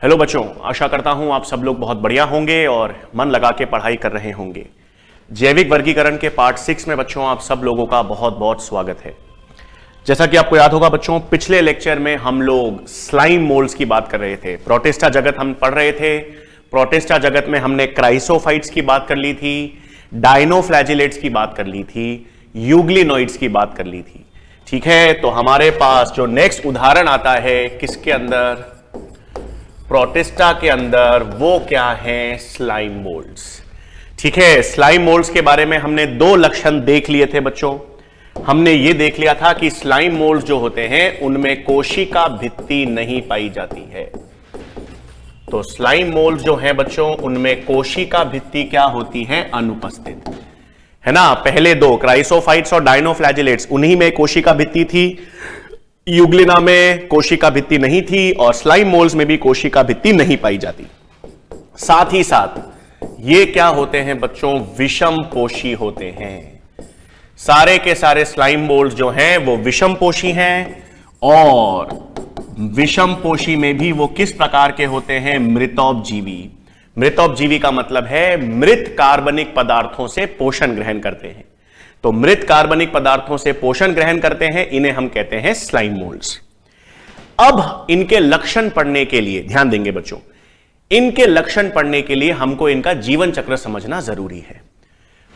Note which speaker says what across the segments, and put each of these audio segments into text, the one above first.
Speaker 1: Hello बच्चों, आशा करता हूं आप सब लोग बहुत बढ़िया होंगे और मन लगा के पढ़ाई कर रहे होंगे। जैविक वर्गीकरण के पार्ट 6 में बच्चों आप सब लोगों का बहुत बहुत स्वागत है। जैसा कि आपको याद होगा बच्चों, पिछले लेक्चर में हम लोग स्लाइम मोल्ड्स की बात कर रहे थे। प्रोटिस्टा जगत हम पढ़ रहे थे। प्रोटिस्टा जगत में हमने क्राइसोफाइट्स की बात कर ली थी, डायनोफ्लैजिलेट्स की बात कर ली थी, यूग्लिनोइड्स की बात कर ली थी। ठीक है, तो हमारे पास जो नेक्स्ट उदाहरण आता है किसके अंदर, प्रोटिस्टा के अंदर, वो क्या है, स्लाइम मोल्ड्स। ठीक है, स्लाइम मोल्ड्स के बारे में हमने दो लक्षण देख लिए थे बच्चों। हमने ये देख लिया था कि स्लाइम मोल्ड्स जो होते हैं उनमें कोशिका भित्ति नहीं पाई जाती है। तो स्लाइम मोल्ड्स जो हैं बच्चों उनमें कोशिका भित्ति क्या होती है, अनुपस्थित है ना। पहले दो क्राइसोफाइट्स और डायनोफ्लैजिलेट्स, उन्हीं में कोशिका भित्ति थी। यूग्लिना में कोशिका भित्ति नहीं थी और स्लाइम मोल्ड्स में भी कोशिका भित्ति नहीं पाई जाती। साथ ही साथ ये क्या होते हैं बच्चों, विषम पोषी होते हैं। सारे के सारे स्लाइम मोल्ड्स जो हैं वो विषम पोषी हैं और विषम पोषी में भी वो किस प्रकार के होते हैं, मृतोपजीवी। मृतोपजीवी का मतलब है मृत कार्बनिक पदार्थों से पोषण ग्रहण करते हैं। तो मृत कार्बनिक पदार्थों से पोषण ग्रहण करते हैं, इन्हें हम कहते हैं स्लाइम मोल्ड्स। अब इनके लक्षण पढ़ने के लिए ध्यान देंगे बच्चों, इनके लक्षण पढ़ने के लिए हमको इनका जीवन चक्र समझना जरूरी है।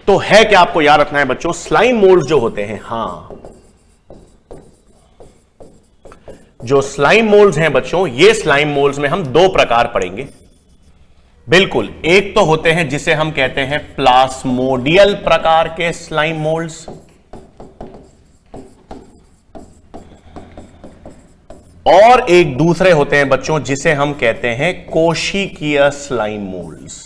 Speaker 1: तो है क्या, आपको याद रखना है बच्चों, स्लाइम मोल्ड्स जो होते हैं, हां, जो स्लाइम मोल्ड्स हैं बच्चों, ये स्लाइम मोल्ड्स में हम दो प्रकार पढ़ेंगे। बिल्कुल, एक तो होते हैं जिसे हम कहते हैं प्लास्मोडियल प्रकार के स्लाइम मोल्ड्स, और एक दूसरे होते हैं बच्चों जिसे हम कहते हैं कोशिकीय स्लाइम मोल्ड्स।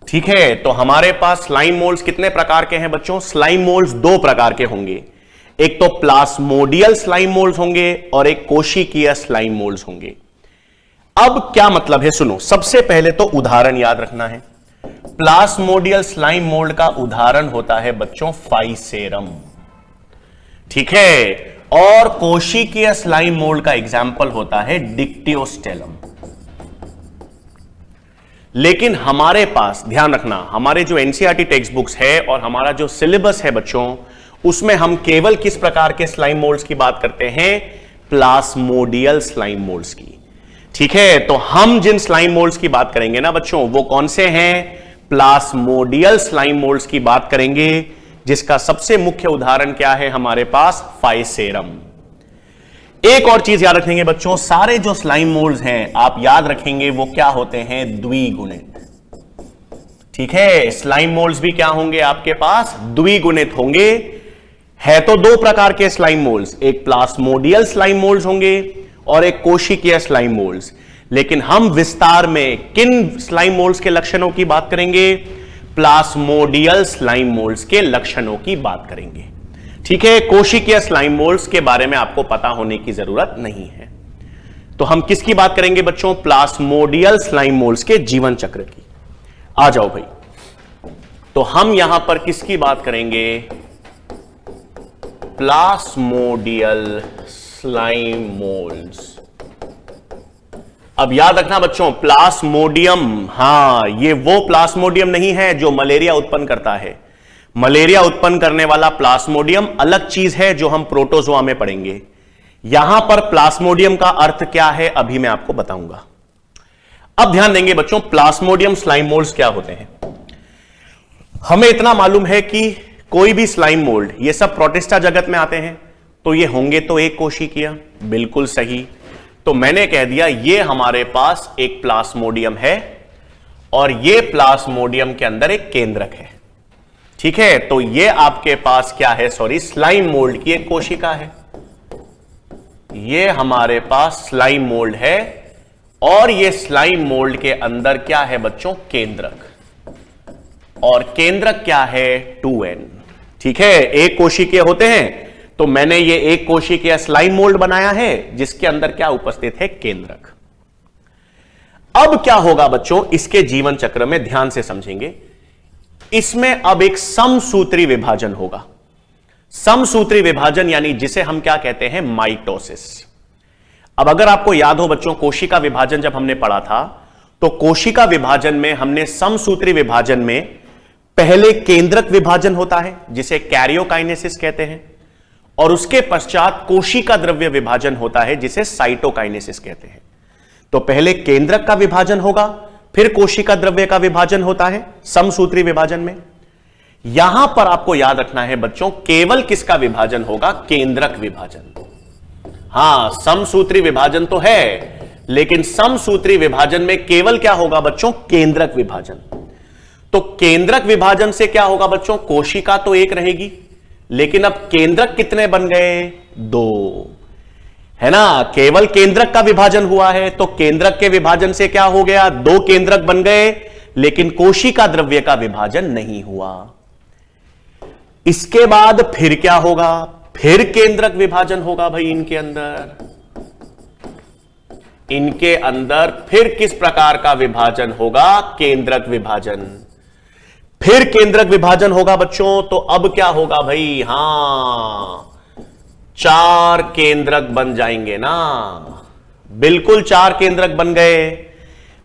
Speaker 1: ठीक है, तो हमारे पास स्लाइम मोल्ड्स कितने प्रकार के हैं बच्चों, स्लाइम मोल्ड्स दो प्रकार के होंगे। एक तो प्लास्मोडियल स्लाइम मोल्ड्स होंगे और एक कोशिकीय स्लाइम मोल्ड्स होंगे। अब क्या मतलब है, सुनो। सबसे पहले तो उदाहरण याद रखना है। प्लास्मोडियल स्लाइम मोल्ड का उदाहरण होता है बच्चों फाइसेरम। ठीक है, और कोशिकीय स्लाइम मोल्ड का एग्जाम्पल होता है डिक्टियोस्टेलम। लेकिन हमारे पास ध्यान रखना, हमारे जो एनसीईआरटी टेक्स्ट बुक्स है और हमारा जो सिलेबस है बच्चों, उसमें हम केवल किस प्रकार के स्लाइम मोल्ड्स की बात करते हैं, प्लास्मोडियल स्लाइम मोल्ड्स की। ठीक है, तो हम जिन स्लाइम मोल्ड्स की बात करेंगे ना बच्चों, वो कौन से हैं, प्लास्मोडियल स्लाइम मोल्ड्स की बात करेंगे, जिसका सबसे मुख्य उदाहरण क्या है हमारे पास, फाइसेरम। एक और चीज याद रखेंगे बच्चों, सारे जो स्लाइम मोल्ड्स हैं आप याद रखेंगे वो क्या होते हैं, द्विगुणित। ठीक है, स्लाइम मोल्ड्स भी क्या होंगे आपके पास, द्विगुणित होंगे। है तो दो प्रकार के स्लाइम मोल्ड्स, एक प्लास्मोडियल स्लाइम मोल्ड्स होंगे और एक कोशिकीय स्लाइम मोल्ड्स। लेकिन हम विस्तार में किन स्लाइम मोल्ड्स के लक्षणों की बात करेंगे, प्लास्मोडियल स्लाइम मोल्ड्स के लक्षणों की बात करेंगे। ठीक है, कोशिकीय स्लाइम मोल्ड्स के बारे में आपको पता होने की जरूरत नहीं है। तो हम किसकी बात करेंगे बच्चों, प्लास्मोडियल स्लाइम मोल्ड्स के जीवन चक्र की। आ जाओ भाई, तो हम यहां पर किसकी बात करेंगे, प्लास्मोडियल स्लाइम मोल्ड्स। अब याद रखना बच्चों, प्लास्मोडियम, हां, ये वो प्लास्मोडियम नहीं है जो मलेरिया उत्पन्न करता है। मलेरिया उत्पन्न करने वाला प्लास्मोडियम अलग चीज है जो हम प्रोटोजोआ में पढ़ेंगे। यहां पर प्लास्मोडियम का अर्थ क्या है अभी मैं आपको बताऊंगा। अब ध्यान देंगे बच्चों, प्लास्मोडियम स्लाइम मोल्ड्स क्या होते हैं। हमें इतना मालूम है कि कोई भी स्लाइम मोल्ड, ये सब प्रोटिस्टा जगत में आते हैं, तो ये होंगे तो एक कोशिकीय, बिल्कुल सही। तो मैंने कह दिया ये हमारे पास एक प्लास्मोडियम है और ये प्लास्मोडियम के अंदर एक केंद्रक है। ठीक है, तो ये आपके पास क्या है, सॉरी, स्लाइम मोल्ड की एक कोशिका है। ये हमारे पास स्लाइम मोल्ड है और ये स्लाइम मोल्ड के अंदर क्या है बच्चों, केंद्रक। और केंद्रक क्या है, 2n। ठीक है, एक कोशिकीय होते हैं, तो मैंने ये एक कोशिकीय स्लाइम मोल्ड बनाया है जिसके अंदर क्या उपस्थित है, केंद्रक। अब क्या होगा बच्चों, इसके जीवन चक्र में ध्यान से समझेंगे। इसमें अब एक समसूत्री विभाजन होगा। समसूत्री विभाजन यानी जिसे हम क्या कहते हैं, माइटोसिस। अब अगर आपको याद हो बच्चों, कोशिका विभाजन जब हमने पढ़ा था तो कोशिका विभाजन में हमने समसूत्री विभाजन में पहले केंद्रक विभाजन होता है जिसे कैरियोकाइनेसिस कहते हैं, और उसके पश्चात कोशिका द्रव्य विभाजन होता है जिसे साइटोकाइनेसिस कहते हैं। तो पहले केंद्रक का विभाजन होगा, फिर कोशिका द्रव्य का विभाजन होता है समसूत्री विभाजन में। यहां पर आपको याद रखना है बच्चों, केवल किसका विभाजन होगा, केंद्रक विभाजन। हां, समसूत्री विभाजन तो है, लेकिन समसूत्री विभाजन में केवल क्या होगा बच्चों, केंद्रक विभाजन। तो केंद्रक विभाजन से क्या होगा बच्चों, कोशिका तो एक रहेगी, लेकिन अब केंद्रक कितने बन गए, 2, है ना। केवल केंद्रक का विभाजन हुआ है तो केंद्रक के विभाजन से क्या हो गया, 2 केंद्रक बन गए, लेकिन कोशिका द्रव्य का विभाजन नहीं हुआ। इसके बाद फिर क्या होगा, फिर केंद्रक विभाजन होगा भाई इनके अंदर फिर किस प्रकार का विभाजन होगा, केंद्रक विभाजन। फिर केंद्रक विभाजन होगा बच्चों, तो अब क्या होगा भाई, हां 4 केंद्रक बन जाएंगे ना, बिल्कुल 4 केंद्रक बन गए।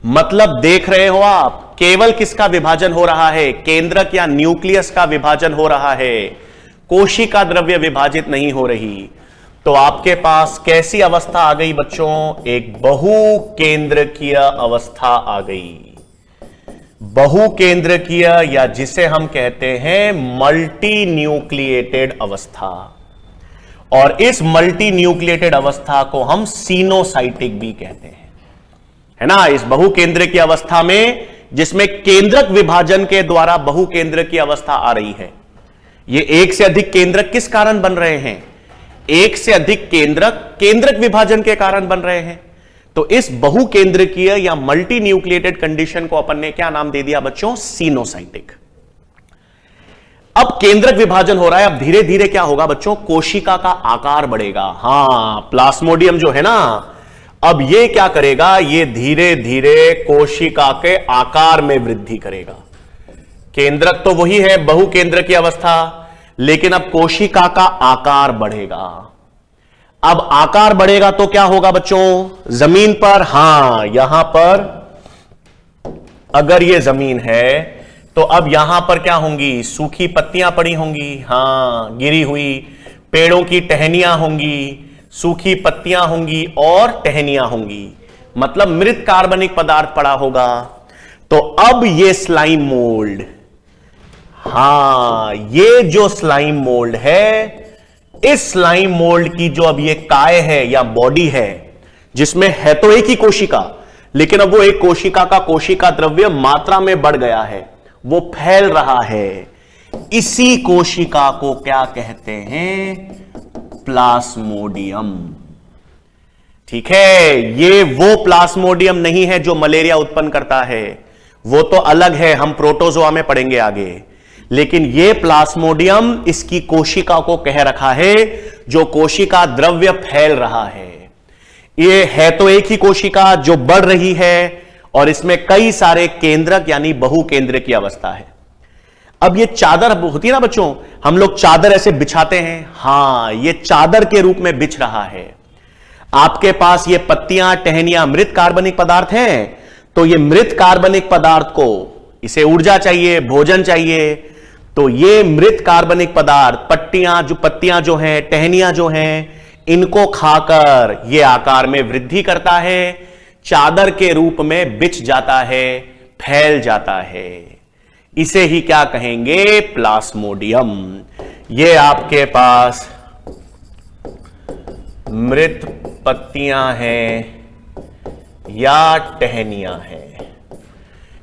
Speaker 1: मतलब देख रहे हो आप, केवल किसका विभाजन हो रहा है, केंद्रक या न्यूक्लियस का विभाजन हो रहा है, कोशिका द्रव्य विभाजित नहीं हो रही। तो आपके पास कैसी अवस्था आ गई बच्चों, एक बहुकेंद्रकीय अवस्था आ गई। बहुकेंद्रकीय या जिसे हम कहते हैं मल्टी न्यूक्लिएटेड अवस्था, और इस मल्टी न्यूक्लिएटेड अवस्था को हम सीनोसाइटिक भी कहते हैं, है ना। इस बहुकेंद्रकीय अवस्था में जिसमें केंद्रक विभाजन के द्वारा बहुकेंद्रकीय अवस्था आ रही है, ये एक से अधिक केंद्रक किस कारण बन रहे हैं, एक से अधिक केंद्रक विभाजन के कारण बन रहे हैं। तो इस बहुकेंद्रकीय या मल्टी न्यूक्लिएटेड कंडीशन को अपन ने क्या नाम दे दिया बच्चों, सीनोसाइटिक। अब केंद्रक विभाजन हो रहा है, अब धीरे धीरे क्या होगा बच्चों, कोशिका का आकार बढ़ेगा। हां, प्लाज्मोडियम जो है ना, अब ये क्या करेगा, ये धीरे धीरे कोशिका के आकार में वृद्धि करेगा। केंद्रक तो वही है, बहुकेंद्रकीय अवस्था, लेकिन अब कोशिका का आकार बढ़ेगा। अब आकार बढ़ेगा तो क्या होगा बच्चों, जमीन पर, हां यहां पर अगर ये जमीन है तो अब यहां पर क्या होंगी, सूखी पत्तियां पड़ी होंगी, हां गिरी हुई, पेड़ों की टहनियां होंगी, सूखी पत्तियां होंगी और टहनियां होंगी, मतलब मृत कार्बनिक पदार्थ पड़ा होगा। तो अब ये स्लाइम मोल्ड, हां ये जो स्लाइम मोल्ड है, इस स्लाइम मोल्ड की जो अब ये काय है या बॉडी है, जिसमें है तो एक ही कोशिका, लेकिन अब वो एक कोशिका का कोशिका द्रव्य मात्रा में बढ़ गया है, वो फैल रहा है। इसी कोशिका को क्या कहते हैं, प्लाज्मोडियम। ठीक है, ये वो प्लाज्मोडियम नहीं है जो मलेरिया उत्पन्न करता है, वो तो अलग है, हम प्रोटोजोआ में पढ़ेंगे आगे। लेकिन ये प्लाज्मोडियम इसकी कोशिका को कह रखा है, जो कोशिका द्रव्य फैल रहा है। ये है तो एक ही कोशिका जो बढ़ रही है, और इसमें कई सारे केंद्रक यानी बहुकेंद्र की अवस्था है। अब ये चादर होती है ना बच्चों, हम लोग चादर ऐसे बिछाते हैं, हां ये चादर के रूप में बिछ रहा है। आपके पास ये पत्तियां टहनियां मृत कार्बनिक पदार्थ हैं, तो ये मृत कार्बनिक पदार्थ को, इसे ऊर्जा चाहिए, भोजन चाहिए, तो ये मृत कार्बनिक पदार्थ पत्तियां जो हैं, टहनियां जो हैं, इनको खाकर ये आकार में वृद्धि करता है, चादर के रूप में बिछ जाता है, फैल जाता है। इसे ही क्या कहेंगे, प्लाज्मोडियम। ये आपके पास मृत पत्तियां हैं या टहनियां हैं,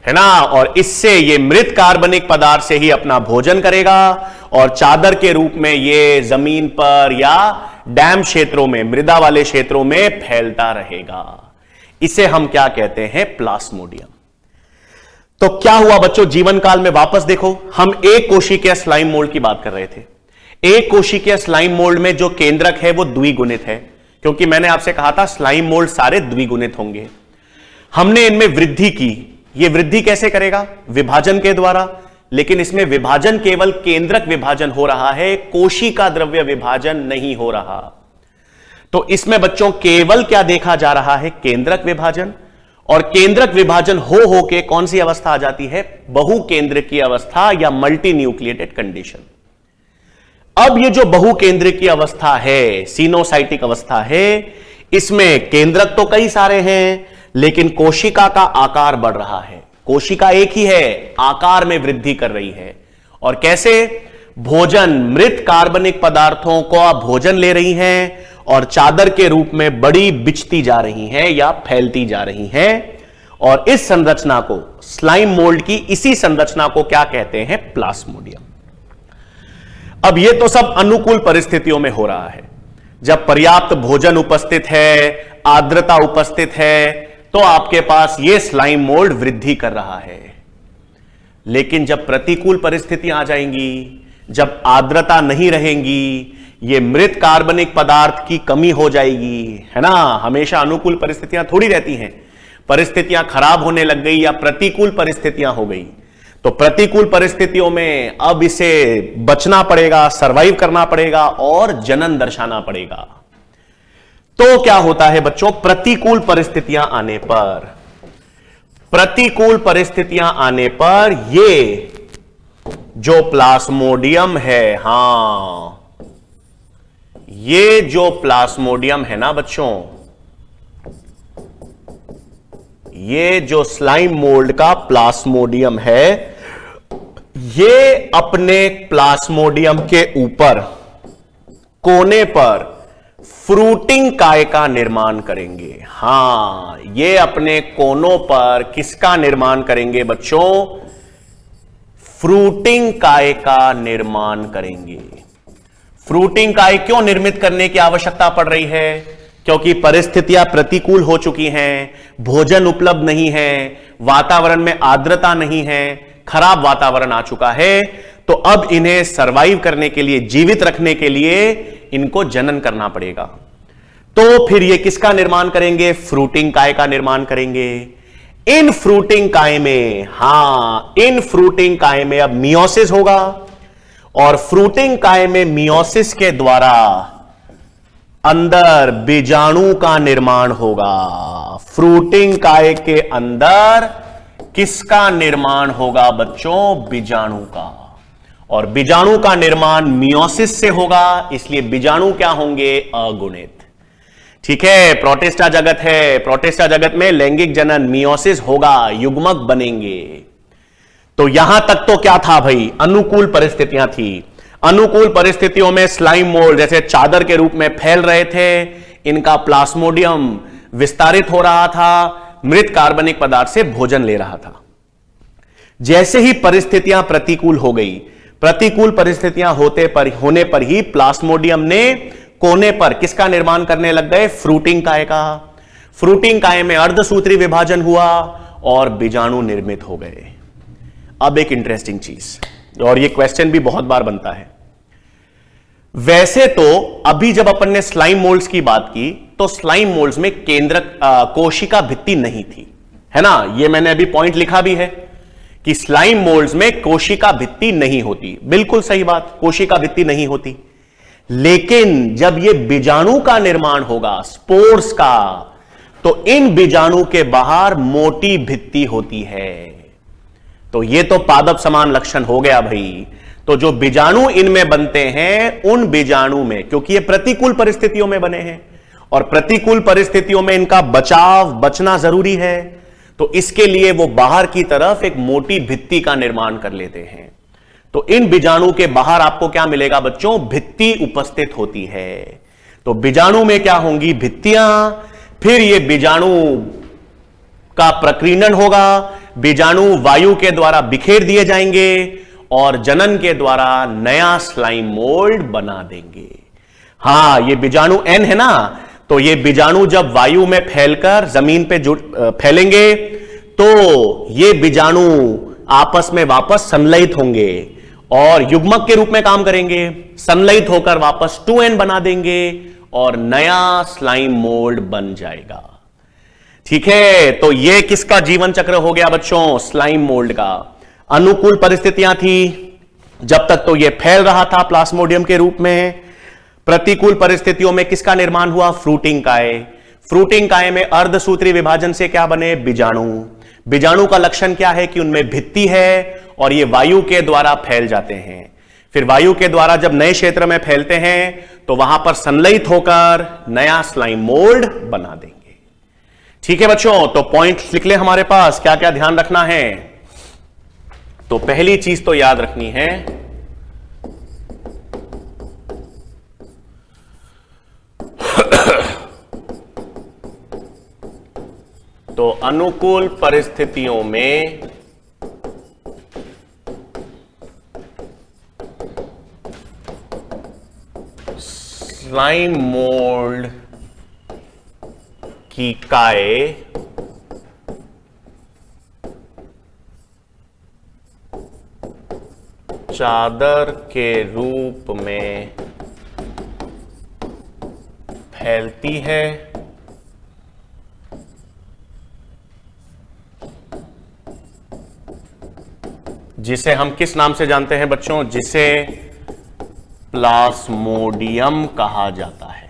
Speaker 1: है ना, और इससे ये मृत कार्बनिक पदार्थ से ही अपना भोजन करेगा, और चादर के रूप में ये जमीन पर या डैम क्षेत्रों में, मृदा वाले क्षेत्रों में फैलता रहेगा। इसे हम क्या कहते हैं, प्लाज्मोडियम। तो क्या हुआ बच्चों, जीवन काल में वापस देखो, हम एक कोशिकीय स्लाइम मोल्ड की बात कर रहे थे। एक कोशिकीय स्लाइम मोल्ड में जो केंद्रक है वो द्विगुणित है, क्योंकि मैंने आपसे कहा था स्लाइम मोल्ड सारे द्विगुणित होंगे। हमने इनमें वृद्धि की, ये वृद्धि कैसे करेगा, विभाजन के द्वारा, लेकिन इसमें विभाजन केवल केंद्रक विभाजन हो रहा है, कोशिका द्रव्य विभाजन नहीं हो रहा। तो इसमें बच्चों केवल क्या देखा जा रहा है? केंद्रक विभाजन। और केंद्रक विभाजन हो के कौन सी अवस्था आ जाती है? बहुकेंद्रक की अवस्था या मल्टी न्यूक्लिएटेड कंडीशन। अब ये जो बहुकेंद्रक की अवस्था है, सिनोसाइटिक अवस्था है, इसमें केंद्रक तो कई सारे हैं, लेकिन कोशिका का आकार बढ़ रहा है। कोशिका एक ही है, आकार में वृद्धि कर रही है। और कैसे? भोजन, मृत कार्बनिक पदार्थों को आप भोजन ले रही हैं और चादर के रूप में बड़ी बिछती जा रही हैं या फैलती जा रही हैं। और इस संरचना को, स्लाइम मोल्ड की इसी संरचना को क्या कहते हैं? प्लाज्मोडियम। अब यह तो सब अनुकूल परिस्थितियों में हो रहा है। जब पर्याप्त भोजन उपस्थित है, आर्द्रता उपस्थित है, तो आपके पास यह स्लाइम मोल्ड वृद्धि कर रहा है। लेकिन जब प्रतिकूल परिस्थितियां आ जाएंगी, जब आर्द्रता नहीं रहेंगी, ये मृत कार्बनिक पदार्थ की कमी हो जाएगी, है ना। हमेशा अनुकूल परिस्थितियां थोड़ी रहती हैं। परिस्थितियां खराब होने लग गई या प्रतिकूल परिस्थितियां हो गई, तो प्रतिकूल परिस्थितियों में अब इसे बचना पड़ेगा, सरवाइव करना पड़ेगा और जनन दर्शाना पड़ेगा। तो क्या होता है बच्चों? प्रतिकूल परिस्थितियां आने पर, प्रतिकूल परिस्थितियां आने पर ये जो प्लाज्मोडियम है, हां, ये जो प्लाज्मोडियम है ना बच्चों, ये जो स्लाइम मोल्ड का प्लाज्मोडियम है, ये अपने प्लाज्मोडियम के ऊपर कोने पर फ्रूटिंग काय का निर्माण करेंगे। हां, ये अपने कोनों पर किसका निर्माण करेंगे बच्चों? फ्रूटिंग काय का निर्माण करेंगे। फ्रूटिंग काय क्यों निर्मित करने की आवश्यकता पड़ रही है? क्योंकि परिस्थितियां प्रतिकूल हो चुकी हैं, भोजन उपलब्ध नहीं है, वातावरण में आर्द्रता नहीं है, खराब वातावरण आ चुका है। तो अब इन्हें सरवाइव करने के लिए, जीवित रखने के लिए इनको जनन करना पड़ेगा। तो फिर ये किसका निर्माण करेंगे? फ्रूटिंग काय का निर्माण करेंगे। इन फ्रूटिंग काय में, हां, इन फ्रूटिंग काय में अब मियोसिस होगा और फ्रूटिंग काय में मियोसिस के द्वारा अंदर बीजाणु का निर्माण होगा। फ्रूटिंग काय के अंदर किसका निर्माण होगा बच्चों? बीजाणु का। और बीजाणु का निर्माण मियोसिस से होगा, इसलिए बीजाणु क्या होंगे? अगुणित। ठीक है, प्रोटिस्टा जगत है, प्रोटिस्टा जगत में लैंगिक जनन, मियोसिस होगा, युग्मक बनेंगे। तो यहां तक तो क्या था भाई? अनुकूल परिस्थितियां थी। अनुकूल परिस्थितियों में स्लाइम मोल्ड जैसे चादर के रूप में फैल रहे थे, इनका प्लाज्मोडियम विस्तारित हो रहा था, मृत कार्बनिक पदार्थ से भोजन ले रहा था। जैसे ही परिस्थितियां प्रतिकूल हो गई, प्रतिकूल परिस्थितियां होने पर ही प्लाज्मोडियम ने कोने पर किसका निर्माण करने लग गए? फ्रूटिंग काय का। फ्रूटिंग काय में अर्धसूत्री विभाजन हुआ और बीजाणु निर्मित हो गए। अब एक इंटरेस्टिंग चीज, और यह क्वेश्चन भी बहुत बार बनता है। वैसे तो अभी जब अपन ने स्लाइम मोल्ड्स की बात की, तो स्लाइम मोल्ड्स में केंद्रक कोशिका भित्ति नहीं थी, है ना। यह मैंने अभी पॉइंट लिखा भी है कि स्लाइम मोल्ड्स में कोशिका भित्ति नहीं होती। बिल्कुल सही बात, कोशिका भित्ति नहीं होती। लेकिन जब यह बीजाणु का निर्माण होगा, स्पोर्स का, तो इन बीजाणु के बाहर मोटी भित्ति होती है। तो यह तो पादप समान लक्षण हो गया भाई। तो जो बीजाणु इनमें बनते हैं, उन बीजाणु में, क्योंकि ये प्रतिकूल परिस्थितियों में बने हैं और प्रतिकूल परिस्थितियों में इनका बचना जरूरी है, तो इसके लिए वो बाहर की तरफ एक मोटी भित्ति का निर्माण कर लेते हैं। तो इन बीजाणु के बाहर आपको क्या मिलेगा बच्चों? भित्ति उपस्थित होती है। तो बीजाणु में क्या होंगी? भित्तियां। फिर ये बीजाणु का प्रकीर्णन होगा, बीजाणु वायु के द्वारा बिखेर दिए जाएंगे और जनन के द्वारा नया स्लाइम मोल्ड बना देंगे। हां, ये बीजाणु एन है ना, तो ये बीजाणु जब वायु में फैलकर जमीन पे फैलेंगे, तो ये बीजाणु आपस में वापस संलयित होंगे और युग्मक के रूप में काम करेंगे, संलयित होकर वापस 2n बना देंगे और नया स्लाइम मोल्ड बन जाएगा। ठीक है, तो ये किसका जीवन चक्र हो गया बच्चों? स्लाइम मोल्ड का। अनुकूल परिस्थितियां थी जब तक तो यह फैल रहा था प्लाज्मोडियम के रूप में। प्रतिकूल परिस्थितियों में किसका निर्माण हुआ? फ्रूटिंग काय। फ्रूटिंग काय में अर्धसूत्री विभाजन से क्या बने? बीजाणु। बीजाणु का लक्षण क्या है कि उनमें भित्ति है और ये वायु के द्वारा फैल जाते हैं। फिर वायु के द्वारा जब नए क्षेत्र में फैलते हैं तो वहां पर संलयित होकर नया स्लाइम मोल्ड बना देंगे। ठीक है बच्चों, तो पॉइंट्स लिख ले हमारे पास, क्या क्या ध्यान रखना है। तो पहली चीज तो याद रखनी है, तो अनुकूल परिस्थितियों में स्लाइम मोल्ड की काय चादर के रूप में फैलती है, जिसे हम किस नाम से जानते हैं बच्चों? जिसे प्लाज्मोडियम कहा जाता है।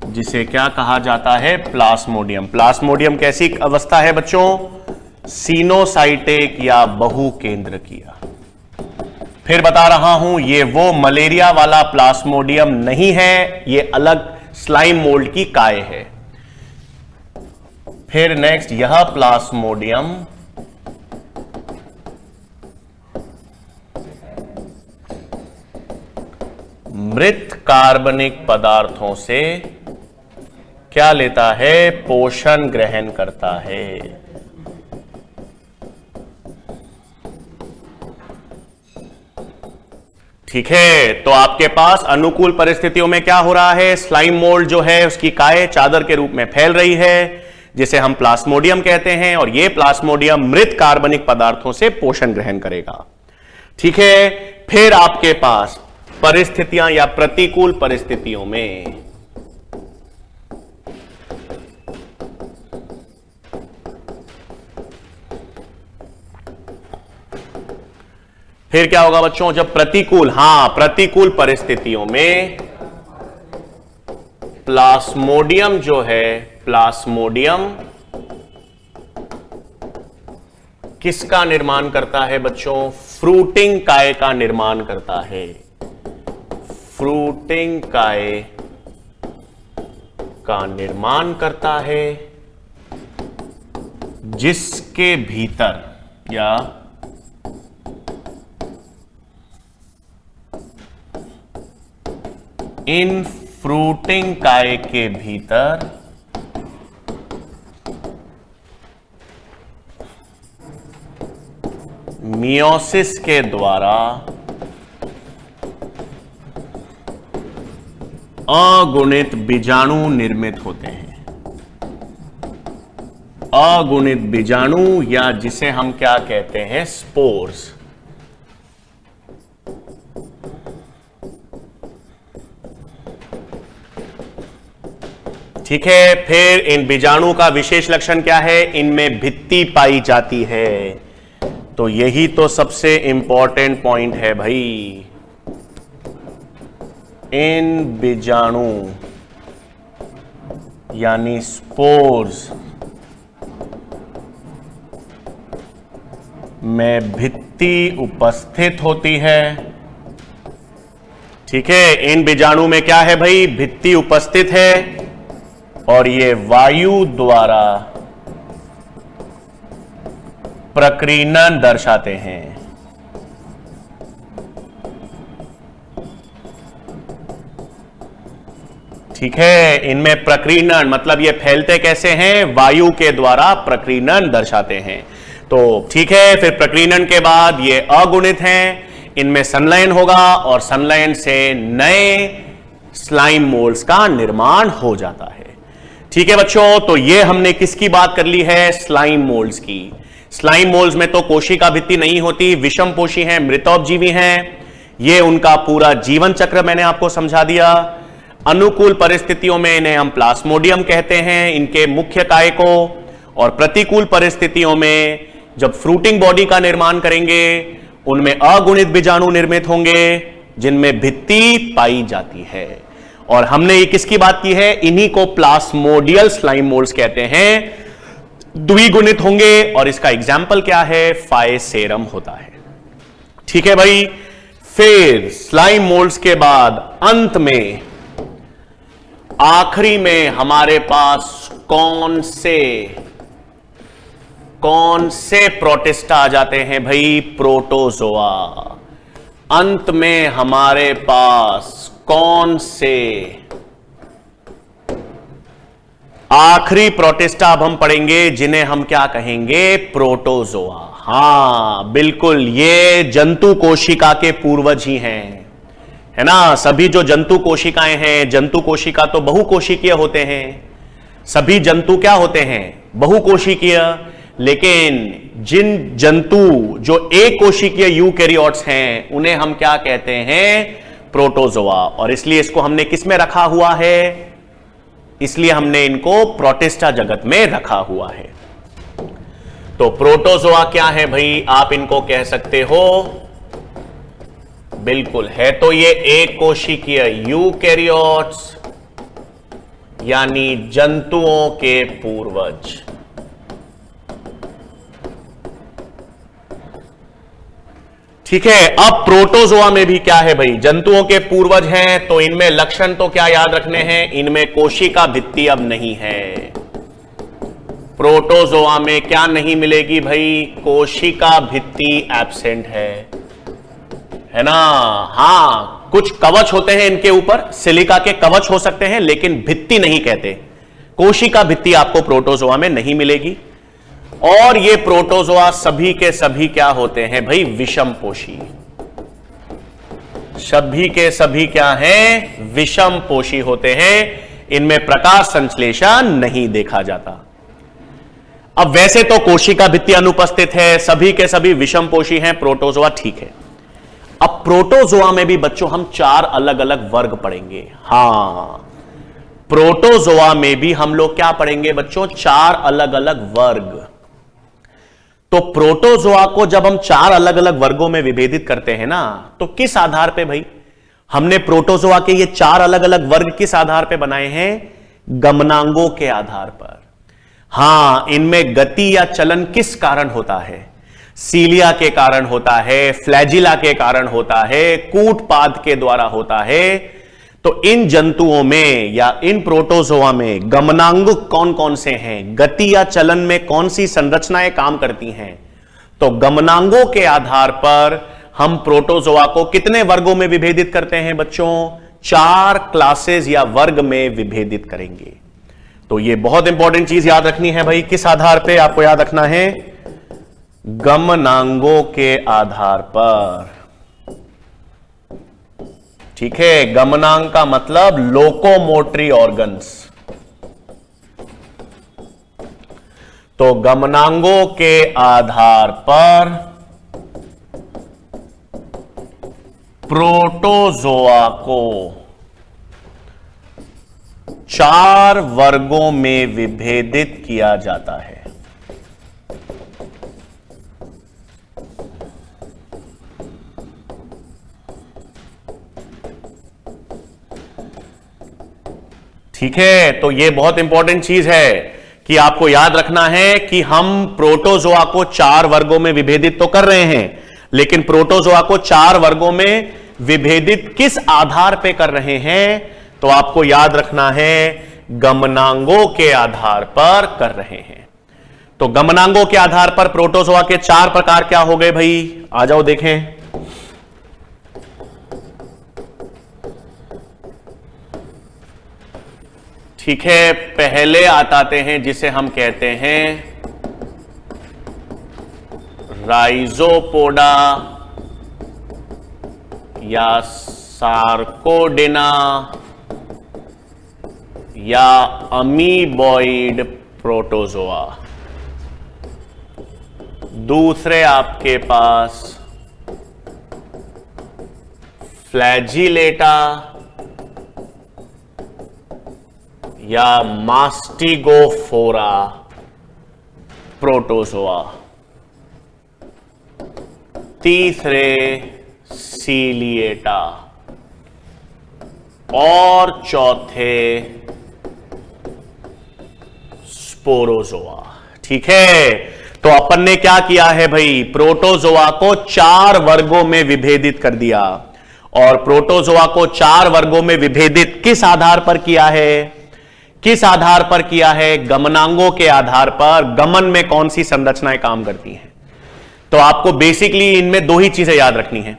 Speaker 1: जिसे क्या कहा जाता है? प्लाज्मोडियम। प्लाज्मोडियम कैसी अवस्था है बच्चों? सिनोसाइटिक या बहुकेंद्रकीय। फिर बता रहा हूं, ये वो मलेरिया वाला प्लाज्मोडियम नहीं है, ये अलग स्लाइम मोल्ड की काय है। फिर नेक्स्ट, यह प्लाज्मोडियम मृत कार्बनिक पदार्थों से क्या लेता है? पोषण ग्रहण करता है। ठीक है, तो आपके पास अनुकूल परिस्थितियों में क्या हो रहा है? स्लाइम मोल्ड जो है उसकी काय चादर के रूप में फैल रही है, जिसे हम प्लाज्मोडियम कहते हैं, और यह प्लाज्मोडियम मृत कार्बनिक पदार्थों से पोषण ग्रहण करेगा। ठीक है, फिर आपके पास परिस्थितियां या प्रतिकूल परिस्थितियों में फिर क्या होगा बच्चों? जब प्रतिकूल परिस्थितियों में प्लाज्मोडियम जो है, प्लाज्मोडियम किसका निर्माण करता है बच्चों? फ्रूटिंग काय का निर्माण करता है। फ्रूटिंग काय का निर्माण करता है, जिसके भीतर या इन फ्रूटिंग काय के भीतर मियोसिस के द्वारा अगुणित बीजाणु निर्मित होते हैं। अगुणित बीजाणु, या जिसे हम क्या कहते हैं? स्पोर्स। ठीक है, फिर इन बीजाणु का विशेष लक्षण क्या है? इनमें भित्ति पाई जाती है। तो यही तो सबसे इंपॉर्टेंट पॉइंट है भाई। इन बीजाणु यानी स्पोर्स में भित्ति उपस्थित होती है। ठीक है, इन बीजाणु में क्या है भाई? भित्ति उपस्थित है, और ये वायु द्वारा प्रकीर्णन दर्शाते हैं। ठीक है, इनमें प्रकीर्णन मतलब ये फैलते कैसे हैं? वायु के द्वारा प्रकीर्णन दर्शाते हैं। तो ठीक है, फिर प्रकीर्णन के बाद ये अगुणित हैं, इनमें संलयन होगा और संलयन से नए स्लाइम मोल्ड्स का निर्माण हो जाता है। ठीक है बच्चों, तो ये हमने किसकी बात कर ली है? स्लाइम मोल्ड्स की। स्लाइम मोल्ड्स में तो कोशिका भित्ति नहीं होती, विषम पोषी हैं, मृतोपजीवी हैं। ये उनका पूरा जीवन चक्र मैंने आपको समझा दिया। अनुकूल परिस्थितियों में इन्हें हम प्लाज्मोडियम कहते हैं, इनके मुख्य काय को, और प्रतिकूल परिस्थितियों में जब फ्रूटिंग बॉडी का निर्माण करेंगे उनमें अगुणित बीजाणु निर्मित होंगे जिनमें भित्ति पाई जाती है। और हमने ये किसकी बात की है? इन्हीं को प्लास्मोडियल स्लाइम मोल्ड्स कहते हैं, द्विगुणित होंगे। और इसका एग्जाम्पल क्या है? फाइसेरम होता है। ठीक है भाई। फिर स्लाइम मोल्ड्स के बाद अंत में आखिरी में हमारे पास कौन से प्रोटिस्टा आ जाते हैं भाई? प्रोटोजोआ। अंत में हमारे पास कौन से आखिरी प्रोटिस्टा अब हम पढ़ेंगे जिन्हें हम क्या कहेंगे? प्रोटोजोआ। हां बिल्कुल, ये जंतु कोशिका के पूर्वज ही हैं, है ना। सभी जो जंतु कोशिकाएं हैं, जंतु कोशिका तो बहुकोशिकीय होते हैं, सभी जंतु क्या होते हैं? बहुकोशिकीय। लेकिन जिन जंतु जो एक कोशिकीय यूकैरियोट्स हैं उन्हें हम क्या कहते हैं? प्रोटोजोआ। और इसलिए इसको हमने किस में रखा हुआ है? इसलिए हमने इनको प्रोटिस्टा जगत में रखा हुआ है। तो प्रोटोजोआ क्या है भाई? आप इनको कह सकते हो, बिल्कुल है तो ये एक कोशिकीय यूकैरियोट्स यानी जंतुओं के पूर्वज। ठीक है। अब प्रोटोजोआ में भी क्या है भाई? जंतुओं के पूर्वज हैं, तो इनमें लक्षण तो क्या याद रखने हैं? इनमें कोशिका भित्ति अब नहीं है। प्रोटोजोआ में क्या नहीं मिलेगी भाई? कोशिका भित्ति एब्सेंट है ना। हां, कुछ कवच होते हैं इनके ऊपर, सिलिका के कवच हो सकते हैं, लेकिन भित्ति नहीं कहते। कोशिका भित्ति आपको प्रोटोजोआ में नहीं मिलेगी। और ये प्रोटोजोआ सभी के सभी क्या होते हैं भाई? विषमपोषी। सभी के सभी क्या हैं? विषमपोषी होते हैं। इनमें प्रकाश संश्लेषण नहीं देखा जाता। अब वैसे तो कोशिका भित्ति अनुपस्थित है, सभी के सभी विषमपोषी हैं, प्रोटोजोआ ठीक है। अब प्रोटोजोआ में भी बच्चों हम 4 अलग अलग वर्ग पढ़ेंगे। हां, प्रोटोजोआ में भी हम लोग क्या पढ़ेंगे बच्चों? 4 अलग अलग वर्ग। तो प्रोटोजोआ को जब हम 4 अलग अलग वर्गों में विभेदित करते हैं ना, तो किस आधार पे भाई? हमने प्रोटोजोआ के ये 4 अलग अलग वर्ग किस आधार पे बनाए हैं? गमनांगों के आधार पर। हां, इनमें गति या चलन किस कारण होता है? सीलिया के कारण होता है, फ्लैजिला के कारण होता है, कूटपाद के द्वारा होता है। तो इन जंतुओं में या इन प्रोटोजोआ में गमनांग कौन कौन से हैं? गति या चलन में कौन सी संरचनाएं काम करती हैं? तो गमनांगों के आधार पर हम प्रोटोजोआ को कितने वर्गों में विभेदित करते हैं बच्चों? 4 क्लासेस या वर्ग में विभेदित करेंगे। तो ये बहुत इंपॉर्टेंट चीज याद रखनी है भाई। किस आधार पे आपको याद रखना है? गमनांगों के आधार पर। ठीक है। गमनांग का मतलब लोकोमोटरी ऑर्गन्स। तो गमनांगों के आधार पर प्रोटोजोआ को 4 वर्गों में विभेदित किया जाता है। ठीक है। तो यह बहुत इंपॉर्टेंट चीज है कि आपको याद रखना है कि हम प्रोटोजोआ को 4 वर्गों में विभेदित तो कर रहे हैं, लेकिन प्रोटोजोआ को 4 वर्गों में विभेदित किस आधार पे कर रहे हैं? तो आपको याद रखना है गमनांगों के आधार पर कर रहे हैं। तो गमनांगों के आधार पर प्रोटोजोआ के 4 प्रकार क्या हो गए भाई? आ जाओ देखें। ठीक है। पहले आते हैं जिसे हम कहते हैं राइजोपोडा या सार्कोडेना या अमीबॉइड प्रोटोजोआ। दूसरे आपके पास फ्लैजिलेटा या मास्टिगोफोरा प्रोटोजोआ। तीसरे सीलिएटा और चौथे स्पोरोजोआ। ठीक है, तो अपन ने क्या किया है भाई, प्रोटोजोआ को 4 वर्गों में विभेदित कर दिया। और प्रोटोजोआ को 4 वर्गों में विभेदित किस आधार पर किया है, किस आधार पर किया है, गमनांगों के आधार पर, गमन में कौन सी संरचनाएं काम करती हैं। तो आपको बेसिकली इनमें 2 ही चीजें याद रखनी है,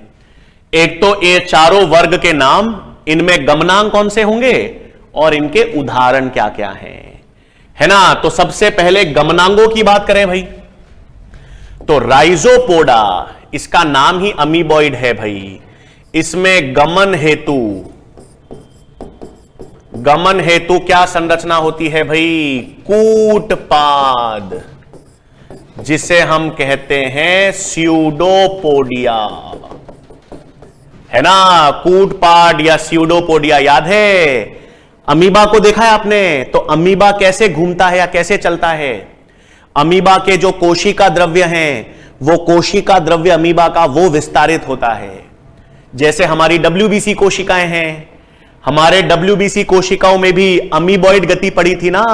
Speaker 1: एक तो ये चारों वर्ग के नाम, इनमें गमनांग कौन से होंगे और इनके उदाहरण क्या क्या हैं, है ना। तो सबसे पहले गमनांगों की बात करें भाई, तो राइजोपोडा, इसका नाम ही अमीबॉइड है भाई, इसमें गमन हेतु क्या संरचना होती है भाई, कूटपाद, जिसे हम कहते हैं स्यूडोपोडिया, है ना। कूटपाद या स्यूडोपोडिया याद है। अमीबा को देखा है आपने, तो अमीबा कैसे घूमता है या कैसे चलता है। अमीबा के जो कोशिका द्रव्य हैं, वो कोशिका द्रव्य अमीबा का वो विस्तारित होता है। जैसे हमारी WBC कोशिकाएं हैं, हमारे WBC कोशिकाओं में भी अमीबॉइड गति पड़ी थी ना,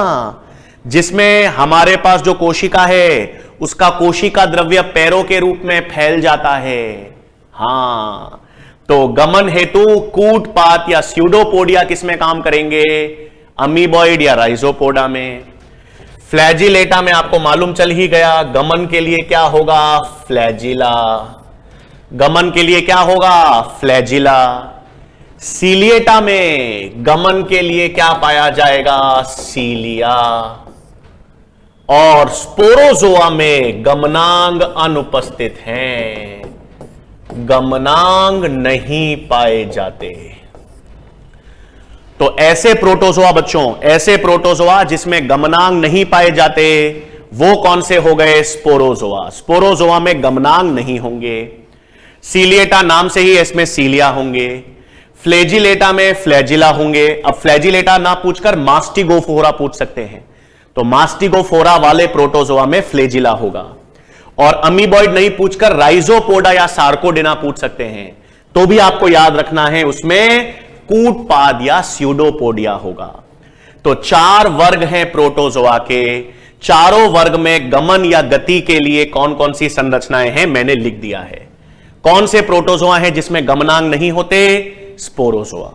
Speaker 1: जिसमें हमारे पास जो कोशिका है उसका कोशिका द्रव्य पैरों के रूप में फैल जाता है। हां, तो गमन हेतु कूटपाद या स्यूडोपोडिया किसमें काम करेंगे, अमीबॉइड या राइजोपोडा में। फ्लैजिलेटा में आपको मालूम चल ही गया, गमन के लिए क्या होगा, फ्लैजिला, गमन के लिए क्या होगा, फ्लैजिला। सीलिएटा में गमन के लिए क्या पाया जाएगा, सीलिया। और स्पोरोजोआ में गमनांग अनुपस्थित हैं, गमनांग नहीं पाए जाते। तो ऐसे प्रोटोजोआ बच्चों, ऐसे प्रोटोजोआ जिसमें गमनांग नहीं पाए जाते, वो कौन से हो गए, स्पोरोजोआ। स्पोरोजोआ में गमनांग नहीं होंगे। सीलिएटा नाम से ही इसमें सीलिया होंगे। फ्लैजिलेटा में फ्लैजिला होंगे। अब फ्लैजिलेटा ना पूछकर मास्टिगोफोरा पूछ सकते हैं, तो मास्टिगोफोरा वाले प्रोटोजोआ में फ्लैजिला होगा। और अमीबॉइड नहीं पूछकर राइजोपोडा या सार्कोडेना पूछ सकते हैं, तो भी आपको याद रखना है उसमें कूटपाद या स्यूडोपोडिया होगा। तो 4 वर्ग हैं प्रोटोजोआ के, चारों वर्ग में गमन या गति के लिए कौन कौन सी संरचनाएं हैं मैंने लिख दिया है। कौन से प्रोटोजोआ हैं जिसमें गमनांग नहीं होते, स्पोरोजोआ।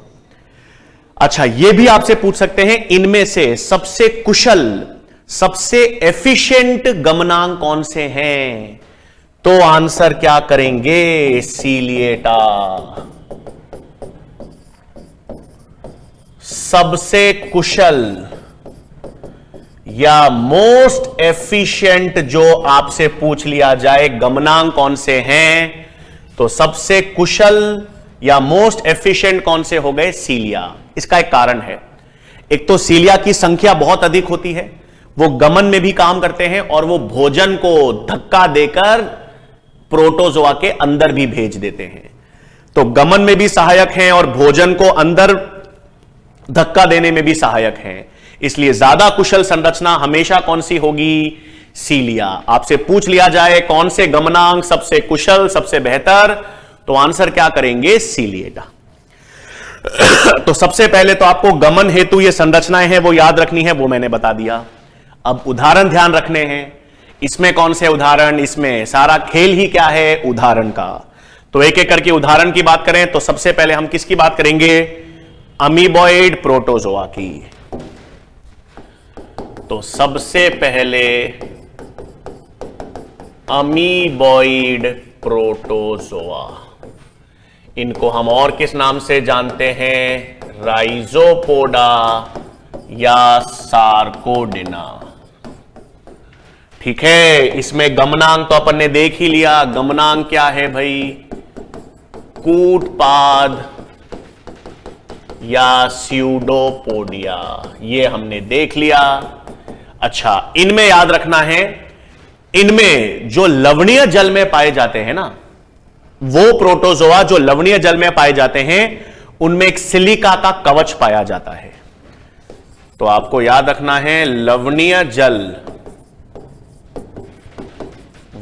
Speaker 1: अच्छा, यह भी आपसे पूछ सकते हैं इनमें से सबसे कुशल, सबसे एफिशिएंट गमनांग कौन से हैं, तो आंसर क्या करेंगे, सीलिएटा। सबसे कुशल या मोस्ट एफिशिएंट जो आपसे पूछ लिया जाए गमनांग कौन से हैं, तो सबसे कुशल या मोस्ट एफिशिएंट कौन से हो गए, सीलिया। इसका एक कारण है, एक तो सीलिया की संख्या बहुत अधिक होती है, वो गमन में भी काम करते हैं और वो भोजन को धक्का देकर प्रोटोजोआ के अंदर भी भेज देते हैं। तो गमन में भी सहायक हैं और भोजन को अंदर धक्का देने में भी सहायक हैं। इसलिए ज्यादा कुशल संरचना हमेशा कौन सी होगी, सीलिया। आपसे पूछ लिया जाए कौन से गमनांग सबसे कुशल, सबसे बेहतर, तो आंसर क्या करेंगे, सीलिएटा। तो सबसे पहले तो आपको गमन हेतु ये संरचनाएं हैं वो याद रखनी है, वो मैंने बता दिया। अब उदाहरण ध्यान रखने हैं। इसमें कौन से उदाहरण, इसमें सारा खेल ही क्या है, उदाहरण का। तो एक एक करके उदाहरण की बात करें तो सबसे पहले हम किसकी बात करेंगे, अमीबॉइड प्रोटोजोआ की। तो सबसे पहले अमीबॉइड प्रोटोजोआ, इनको हम और किस नाम से जानते हैं, राइजोपोडा या सार्कोडेना। ठीक है, इसमें गमनांग तो अपन ने देख ही लिया। गमनांग क्या है भाई, कूटपाद या स्यूडोपोडिया, ये हमने देख लिया। अच्छा, इनमें याद रखना है, इनमें जो लवणीय जल में पाए जाते हैं ना, वो प्रोटोजोआ जो लवणीय जल में पाए जाते हैं, उनमें एक सिलिका का कवच पाया जाता है। तो आपको याद रखना है, लवणीय जल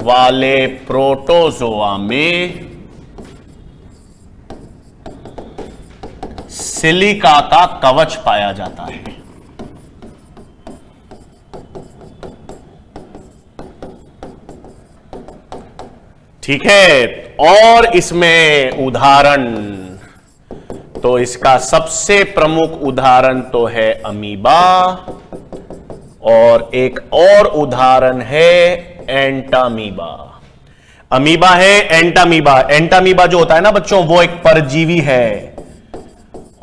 Speaker 1: वाले प्रोटोजोआ में सिलिका का कवच पाया जाता है। ठीक है, और इसमें उदाहरण, तो इसका सबसे प्रमुख उदाहरण तो है अमीबा, और एक और उदाहरण है एंटामीबा। अमीबा है, एंटामीबा। एंटामीबा जो होता है ना बच्चों, वो एक परजीवी है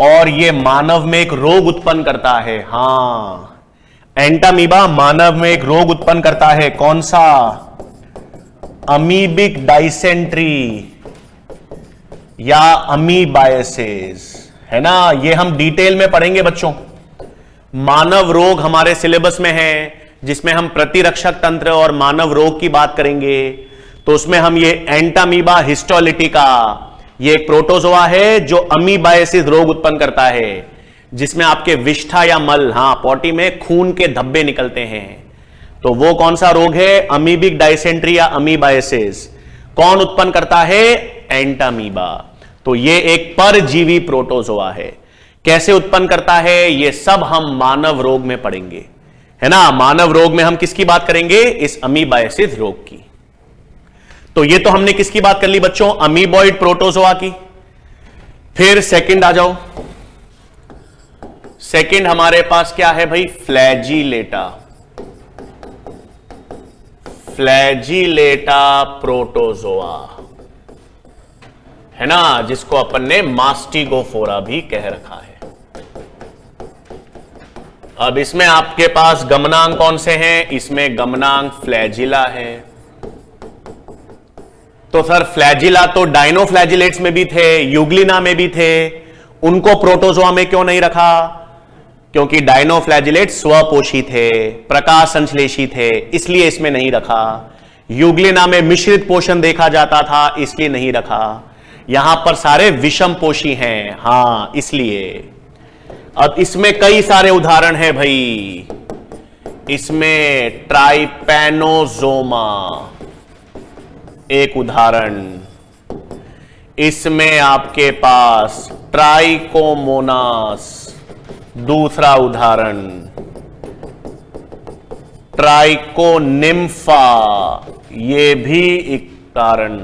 Speaker 1: और ये मानव में एक रोग उत्पन्न करता है। हां, एंटामीबा मानव में एक रोग उत्पन्न करता है। कौन सा? अमीबिक डाइसेंट्री या अमीबायसिस, है ना। ये हम डिटेल में पढ़ेंगे बच्चों। मानव रोग हमारे सिलेबस में है, जिसमें हम प्रतिरक्षक तंत्र और मानव रोग की बात करेंगे। तो उसमें हम ये एंटामीबा हिस्टोलिटिका, ये एक प्रोटोजोआ है जो अमीबायसिस रोग उत्पन्न करता है, जिसमें आपके विष्ठा या मल, हां, पॉटी में खून के धब्बे निकलते हैं। तो वो कौन सा रोग है? अमीबिक डाइसेंट्री या अमीबायसिस। कौन उत्पन्न करता है? एंटामीबा। तो ये एक परजीवी प्रोटोजोआ है। कैसे उत्पन्न करता है, ये सब हम मानव रोग में पढ़ेंगे, है ना। मानव रोग में हम किसकी बात करेंगे? इस अमीबायसिस रोग की। तो ये तो हमने किसकी बात कर ली बच्चों? अमीबॉइड प्रोटोजोआ की। फिर सेकंड आ जाओ। सेकंड हमारे पास क्या है भाई? फ्लैजिलेटा। फ्लैजिलेटा प्रोटोजोआ, है ना, जिसको अपन ने मास्टिगोफोरा भी कह रखा है। अब इसमें आपके पास गमनांक कौन से हैं? इसमें गमनांक फ्लैजिला है। तो सर फ्लैजिला तो डायनोफ्लैजिलेट्स में भी थे, यूग्लिना में भी थे, उनको प्रोटोजोआ में क्यों नहीं रखा? क्योंकि डायनोफ्लैजिलेट स्वपोषी थे, प्रकाश संश्लेषी थे, इसलिए इसमें नहीं रखा। यूग्लिना में मिश्रित पोषण देखा जाता था, इसलिए नहीं रखा। यहां पर सारे विषम पोषी हैं, हां, इसलिए। अब इसमें कई सारे उदाहरण हैं भाई। इसमें ट्राइपैनोजोमा एक उदाहरण, इसमें आपके पास ट्राइकोमोनास दूसरा उदाहरण, ट्राइकोनिम्फा ये भी एक उदाहरण,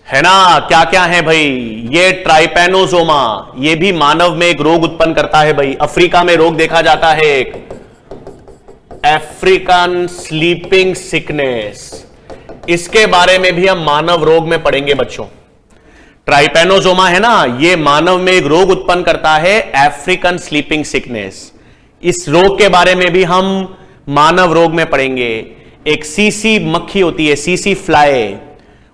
Speaker 1: है ना। क्या क्या है भाई? ये ट्राइपैनोजोमा, ये भी मानव में एक रोग उत्पन्न करता है भाई। अफ्रीका में रोग देखा जाता है, एक अफ्रीकन स्लीपिंग सिकनेस, इसके बारे में भी हम मानव रोग में पढ़ेंगे बच्चों। ट्राइपैनोजोमा है ना, ये मानव में एक रोग उत्पन्न करता है, अफ्रीकन स्लीपिंग सिकनेस। इस रोग के बारे में भी हम मानव रोग में पढ़ेंगे। एक सीसी मक्खी होती है, सीसी फ्लाई,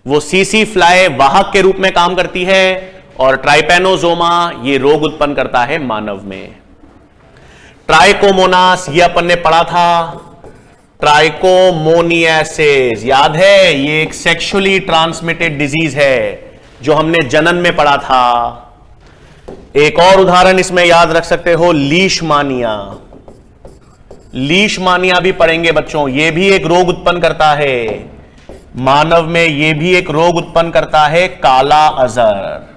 Speaker 1: वो सीसी फ्लाई वाहक के रूप में काम करती है, और ट्राइपैनोजोमा ये रोग उत्पन्न करता है मानव में। ट्राइकोमोनास ये अपन ने पढ़ा था, ट्राइकोमोनियासिस याद है, ये एक सेक्सुअली ट्रांसमिटेड डिजीज है जो हमने जनन में पढ़ा था। एक और उदाहरण इसमें याद रख सकते हो, लीशमानिया। लीशमानिया भी पढ़ेंगे बच्चों, ये भी एक रोग उत्पन्न करता है मानव में, ये भी एक रोग उत्पन्न करता है, काला अजहर।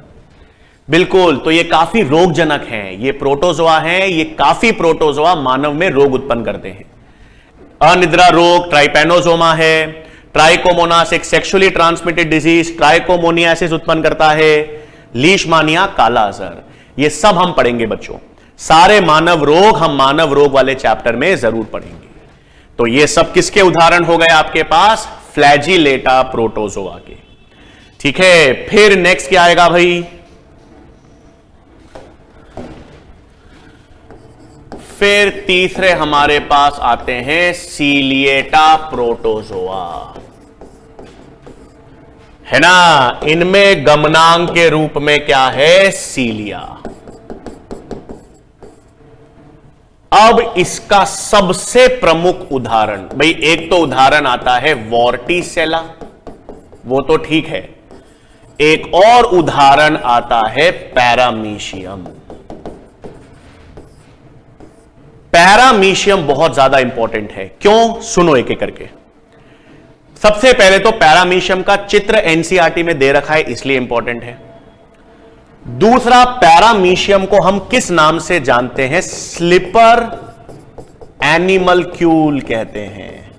Speaker 1: बिल्कुल, तो ये काफी रोगजनक हैं, ये प्रोटोजोआ हैं, ये काफी प्रोटोजोआ मानव में रोग उत्पन्न करते हैं। अनिद्रा रोग ट्राइपैनोजोमा है, ट्राइकोमोनास एक सेक्सुअली ट्रांसमिटेड डिजीज, ट्राइकोमोनियासिस उत्पन्न करता है, लीशमानिया काला अजहर, ये सब हम पढ़ेंगे बच्चों। सारे मानव रोग हम मानव रोग वाले चैप्टर में जरूर पढ़ेंगे। तो ये सब किसके उदाहरण हो गए आपके पास? फ्लैजिलेटा प्रोटोजोआ के। ठीक है, फिर नेक्स्ट क्या आएगा भाई? फिर तीसरे हमारे पास आते हैं सीलिएटा प्रोटोजोआ, है ना। इनमें गमनांक के रूप में क्या है? सीलिया। अब इसका सबसे प्रमुख उदाहरण भाई, एक तो उदाहरण आता है वॉर्टिसेला, वो तो ठीक है। एक और उदाहरण आता है पैरामीशियम। पैरामीशियम बहुत ज्यादा इंपॉर्टेंट है, क्यों? सुनो एक एक करके। सबसे पहले तो पैरामीशियम का चित्र एनसीईआरटी में दे रखा है, इसलिए इंपॉर्टेंट है। दूसरा, पैरामीशियम को हम किस नाम से जानते हैं? स्लिपर एनिमलक्यूल कहते हैं।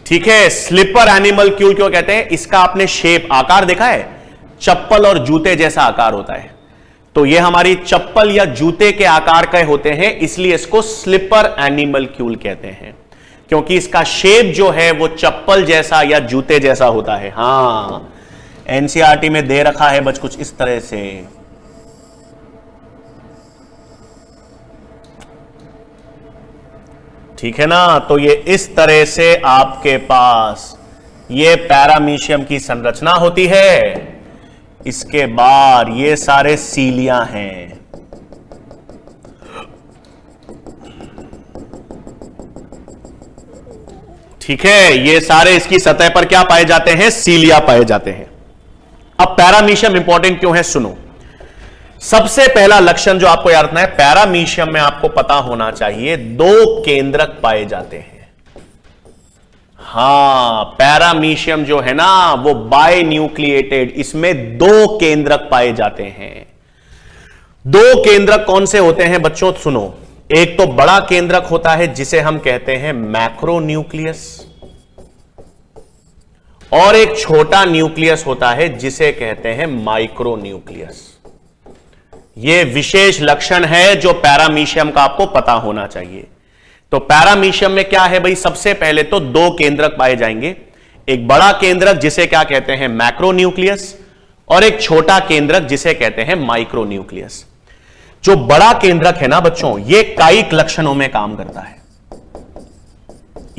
Speaker 1: ठीक है, स्लिपर एनिमलक्यूल क्यों कहते हैं? इसका आपने शेप, आकार देखा है? चप्पल और जूते जैसा आकार होता है, तो ये हमारी चप्पल या जूते के आकार के होते हैं, इसलिए इसको स्लिपर एनिमलक्यूल कहते हैं, क्योंकि इसका शेप जो है वो चप्पल जैसा या जूते जैसा होता है। हां, एनसीईआरटी में दे रखा है बच कुछ इस तरह से। ठीक है ना, तो ये इस तरह से आपके पास ये पैरामीशियम की संरचना होती है। इसके बाद ये सारे सीलियां हैं। ठीक है, ये सारे इसकी सतह पर क्या पाए जाते हैं? सीलिया पाए जाते हैं। अब पैरामीशियम इंपॉर्टेंट क्यों है, सुनो। सबसे पहला लक्षण जो आपको याद रखना है, पैरामीशियम में आपको पता होना चाहिए 2 केंद्रक पाए जाते हैं। हां, पैरामीशियम जो है ना वो बाय न्यूक्लिएटेड, इसमें 2 केंद्रक पाए जाते हैं। 2 केंद्रक कौन से होते हैं बच्चों? सुनो, एक तो बड़ा केंद्रक होता है जिसे हम कहते हैं मैक्रोन्यूक्लियस, और एक छोटा न्यूक्लियस होता है जिसे कहते हैं माइक्रोन्यूक्लियस। यह विशेष लक्षण है जो पैरामीशियम का आपको पता होना चाहिए। तो पैरामीशियम में क्या है भाई? सबसे पहले तो 2 केंद्रक पाए जाएंगे, एक बड़ा केंद्रक जिसे क्या कहते हैं? मैक्रोन्यूक्लियस, और एक छोटा केंद्रक जिसे कहते हैं माइक्रोन्यूक्लियस। जो बड़ा केंद्रक है ना बच्चों, यह कायिक लक्षणों में काम करता है।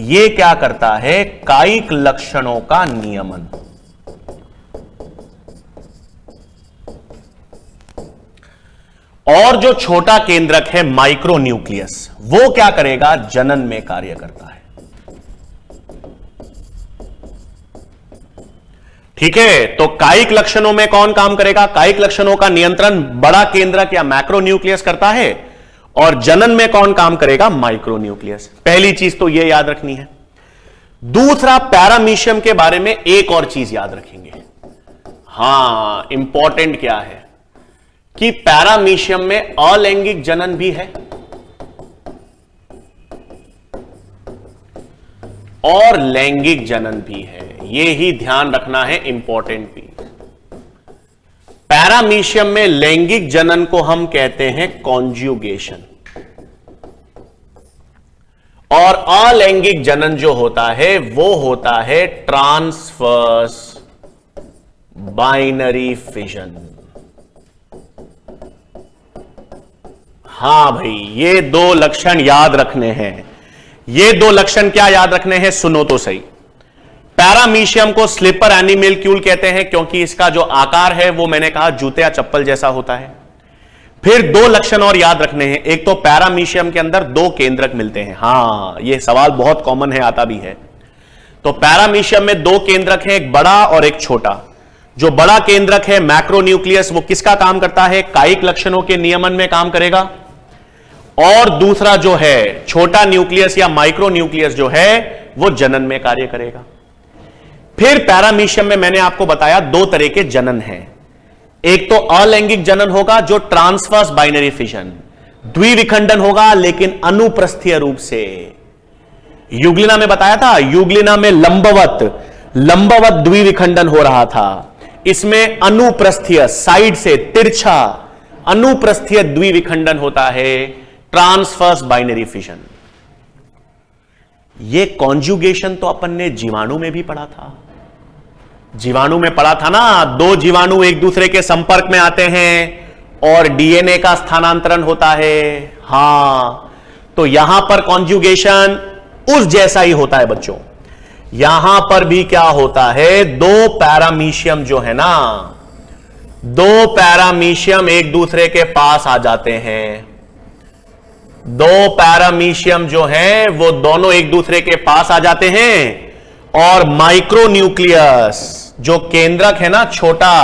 Speaker 1: यह क्या करता है? कायिक लक्षणों का नियमन। और जो छोटा केंद्रक है माइक्रोन्यूक्लियस, वो क्या करेगा? जनन में कार्य करता है। ठीक है, तो कायिक लक्षणों में कौन काम करेगा? कायिक लक्षणों का नियंत्रण बड़ा केंद्रक या मैक्रोन्यूक्लियस करता है, और जनन में कौन काम करेगा? माइक्रोन्यूक्लियस। पहली चीज तो यह याद रखनी है। दूसरा, पैरामीशियम के बारे में एक और चीज याद रखेंगे। हां, इंपॉर्टेंट क्या है कि पैरामीशियम में अलैंगिक जनन भी है और लैंगिक जनन भी है। यह ही ध्यान रखना है, इंपॉर्टेंट भी। पैरामीशियम में लैंगिक जनन को हम कहते हैं कॉन्जुगेशन, और अलैंगिक जनन जो होता है वो होता है ट्रांसवर्स बाइनरी फिजन। हां भाई, ये 2 लक्षण याद रखने हैं। ये 2 लक्षण क्या याद रखने हैं? सुनो तो सही। पैरामीशियम को स्लिपर एनिमलक्यूल कहते हैं क्योंकि इसका जो आकार है वो मैंने कहा जूते या चप्पल जैसा होता है। फिर 2 लक्षण और याद रखने हैं। एक तो पैरामीशियम के अंदर 2 केंद्रक मिलते हैं। हां, यह सवाल बहुत कॉमन है, आता भी है। तो पैरामीशियम में 2 केंद्रक हैं, एक बड़ा और एक छोटा। जो बड़ा केंद्रक है मैक्रोन्यूक्लियस, वो किसका काम करता है? कायिक लक्षणों के नियमन में काम करेगा। और दूसरा जो है छोटा न्यूक्लियस या माइक्रोन्यूक्लियस जो है वो जनन में कार्य करेगा। फिर पैरामीशियम में मैंने आपको बताया 2 तरह के जनन हैं। एक तो अलैंगिक जनन होगा जो ट्रांसवर्स बाइनरी फिजन, द्विविखंडन होगा लेकिन अनुप्रस्थीय रूप से। युग्लिना में बताया था, युग्लिना में लंबवत द्विविखंडन हो रहा था। इसमें अनुप्रस्थीय, साइड से तिरछा अनुप्रस्थीय द्विविखंडन होता है, ट्रांसवर्स बाइनरी फिजन। ये कॉन्जुगेशन तो अपन ने जीवाणु में भी पढ़ा था। जीवाणु में पढ़ा था ना, 2 जीवाणु एक दूसरे के संपर्क में आते हैं और डीएनए का स्थानांतरण होता है। हां, तो यहां पर कॉन्जुगेशन उस जैसा ही होता है बच्चों। यहां पर भी क्या होता है? 2 पैरामीशियम जो है ना, 2 पैरामीशियम एक दूसरे के पास आ जाते हैं। 2 पैरामीशियम जो हैं वो दोनों एक दूसरे के पास आ जाते हैं, और माइक्रोन्यूक्लियस जो केंद्रक है ना छोटा,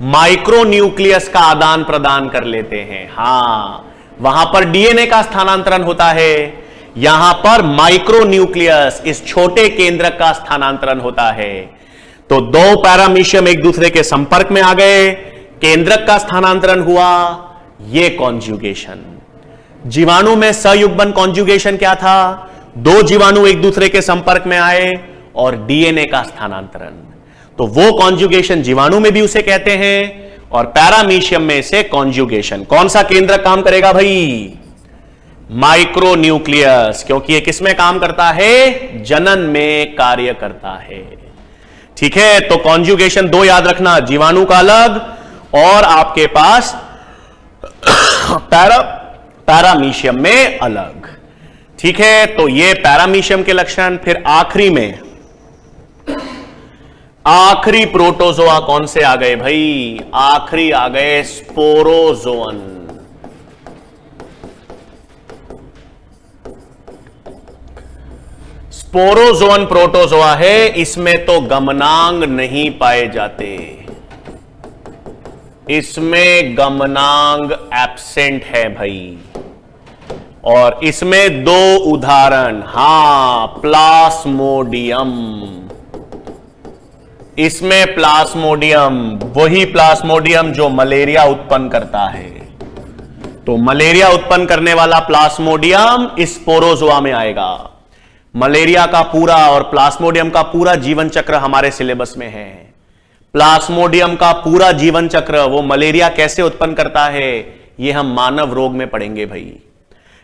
Speaker 1: माइक्रोन्यूक्लियस का आदान प्रदान कर लेते हैं। हां, वहां पर डीएनए का स्थानांतरण होता है। यहां पर माइक्रोन्यूक्लियस, इस छोटे केंद्रक का स्थानांतरण होता है। तो दो पैरामीशियम एक दूसरे के संपर्क में आ गए, केंद्रक का स्थानांतरण हुआ, यह कॉन्जुगेशन। जीवाणु में सयुग्मन कॉन्जुगेशन क्या था? दो जीवाणु एक दूसरे के संपर्क में आए और डीएनए का स्थानांतरण। तो वो कॉन्जुगेशन जीवाणु में भी उसे कहते हैं, और पैरामीशियम में से कॉन्जुगेशन। कौन सा केंद्रक काम करेगा भाई? माइक्रोन्यूक्लियस, क्योंकि ये किसमें काम करता है? जनन में कार्य करता है। ठीक है, तो कॉन्जुगेशन दो याद रखना, जीवाणु का अलग और आपके पास पैरामीशियम में अलग। ठीक है, तो ये पैरामीशियम के लक्षण। फिर आखिरी में आखिरी प्रोटोजोआ कौन से आ गए भाई? आखिरी आ गए स्पोरोजोअन। स्पोरोजोअन प्रोटोजोआ है, इसमें तो गमनांग नहीं पाए जाते, इसमें गमनांग एब्सेंट है भाई। और इसमें दो उदाहरण, हां, प्लास्मोडियम। इसमें प्लास्मोडियम, वही प्लास्मोडियम जो मलेरिया उत्पन्न करता है। तो मलेरिया उत्पन्न करने वाला प्लास्मोडियम इस स्पोरोजोआ में आएगा। मलेरिया का पूरा और प्लास्मोडियम का पूरा जीवन चक्र हमारे सिलेबस में है। प्लास्मोडियम का पूरा जीवन चक्र, वो मलेरिया कैसे उत्पन्न करता है, ये हम मानव रोग में पढ़ेंगे भाई।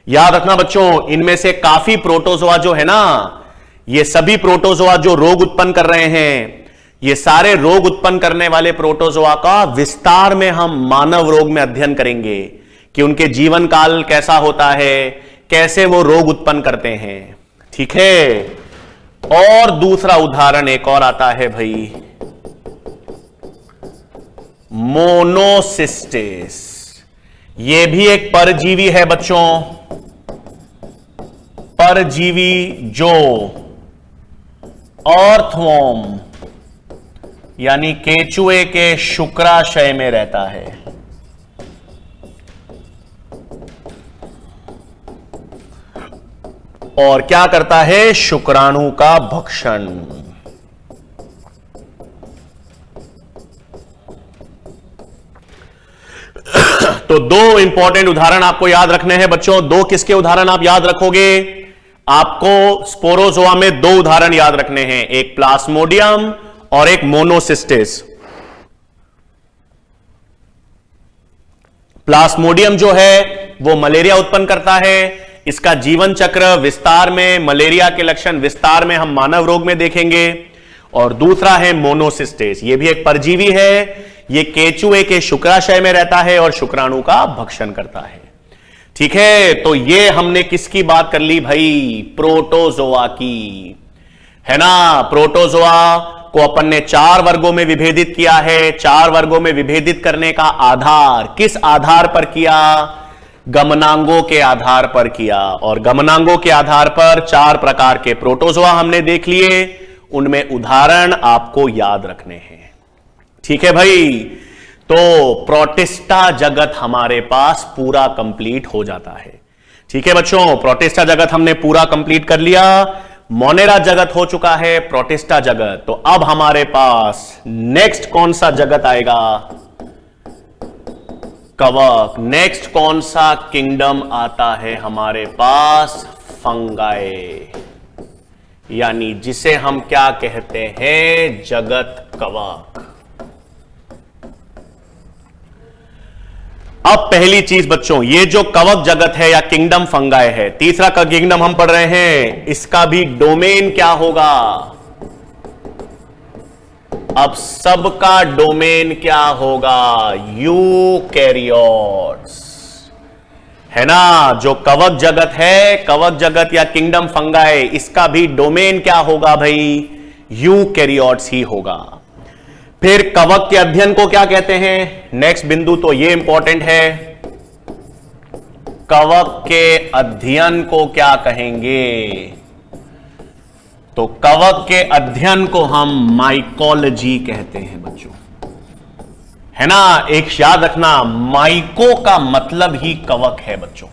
Speaker 1: याद रखना बच्चों, इनमें से काफी प्रोटोजोआ जो है ना, ये सभी प्रोटोजोआ जो रोग उत्पन्न कर रहे हैं, ये सारे रोग उत्पन्न करने वाले प्रोटोजोआ का विस्तार में हम मानव रोग में अध्ययन करेंगे कि उनके जीवन काल कैसा होता है, कैसे वो रोग उत्पन्न करते हैं। ठीक है, और दूसरा उदाहरण एक और आता है भाई, मोनोसिस्टिस। ये भी एक परजीवी है बच्चों, परजीवी जो अर्थवॉर्म यानी केचुए के शुक्राशय में रहता है। और क्या करता है? शुक्राणु का भक्षण। तो दो इंपॉर्टेंट उदाहरण आपको याद रखने हैं बच्चों। दो किसके उदाहरण आप याद रखोगे? आपको स्पोरोजोआ में दो उदाहरण याद रखने हैं, एक प्लास्मोडियम और एक मोनोसिस्टिस। प्लास्मोडियम जो है वो मलेरिया उत्पन्न करता है, इसका जीवन चक्र विस्तार में, मलेरिया के लक्षण विस्तार में हम मानव रोग में देखेंगे। और दूसरा है मोनोसिस्टिस, ये भी एक परजीवी है, ये केचुए के शुक्राशय में रहता है और शुक्राणु का भक्षण करता है। ठीक है, तो ये हमने किसकी बात कर ली भाई? प्रोटोजोआ की, है ना। प्रोटोजोआ को अपन ने 4 वर्गों में विभेदित किया है। 4 वर्गों में विभेदित करने का आधार किस आधार पर किया? गमनांगों के आधार पर किया। और गमनांगों के आधार पर 4 प्रकार के प्रोटोजोआ हमने देख लिए, उनमें उदाहरण आपको याद रखने हैं। ठीक है भाई, तो प्रोटिस्टा जगत हमारे पास पूरा कंप्लीट हो जाता है। ठीक है बच्चों, प्रोटिस्टा जगत हमने पूरा कंप्लीट कर लिया। मोनेरा जगत हो चुका है, प्रोटिस्टा जगत। तो अब हमारे पास नेक्स्ट कौन सा जगत आएगा? कवक। नेक्स्ट कौन सा किंगडम आता है हमारे पास? फंगाई, यानी जिसे हम क्या कहते हैं? जगत कवक। अब पहली चीज बच्चों, ये जो कवक जगत है या किंगडम फंगाई है, तीसरा का किंगडम हम पढ़ रहे हैं, इसका भी डोमेन क्या होगा? अब सबका डोमेन क्या होगा? यूकैरियोट्स, है ना। जो कवक जगत है, कवक जगत या किंगडम फंगाई, इसका भी डोमेन क्या होगा भाई? यूकैरियोट्स ही होगा। फिर कवक के अध्ययन को क्या कहते हैं? नेक्स्ट बिंदु तो ये इंपॉर्टेंट है, कवक के अध्ययन को क्या कहेंगे? तो कवक के अध्ययन को हम माइकोलॉजी कहते हैं बच्चों, है ना। एक याद रखना, माइको का मतलब ही कवक है बच्चों।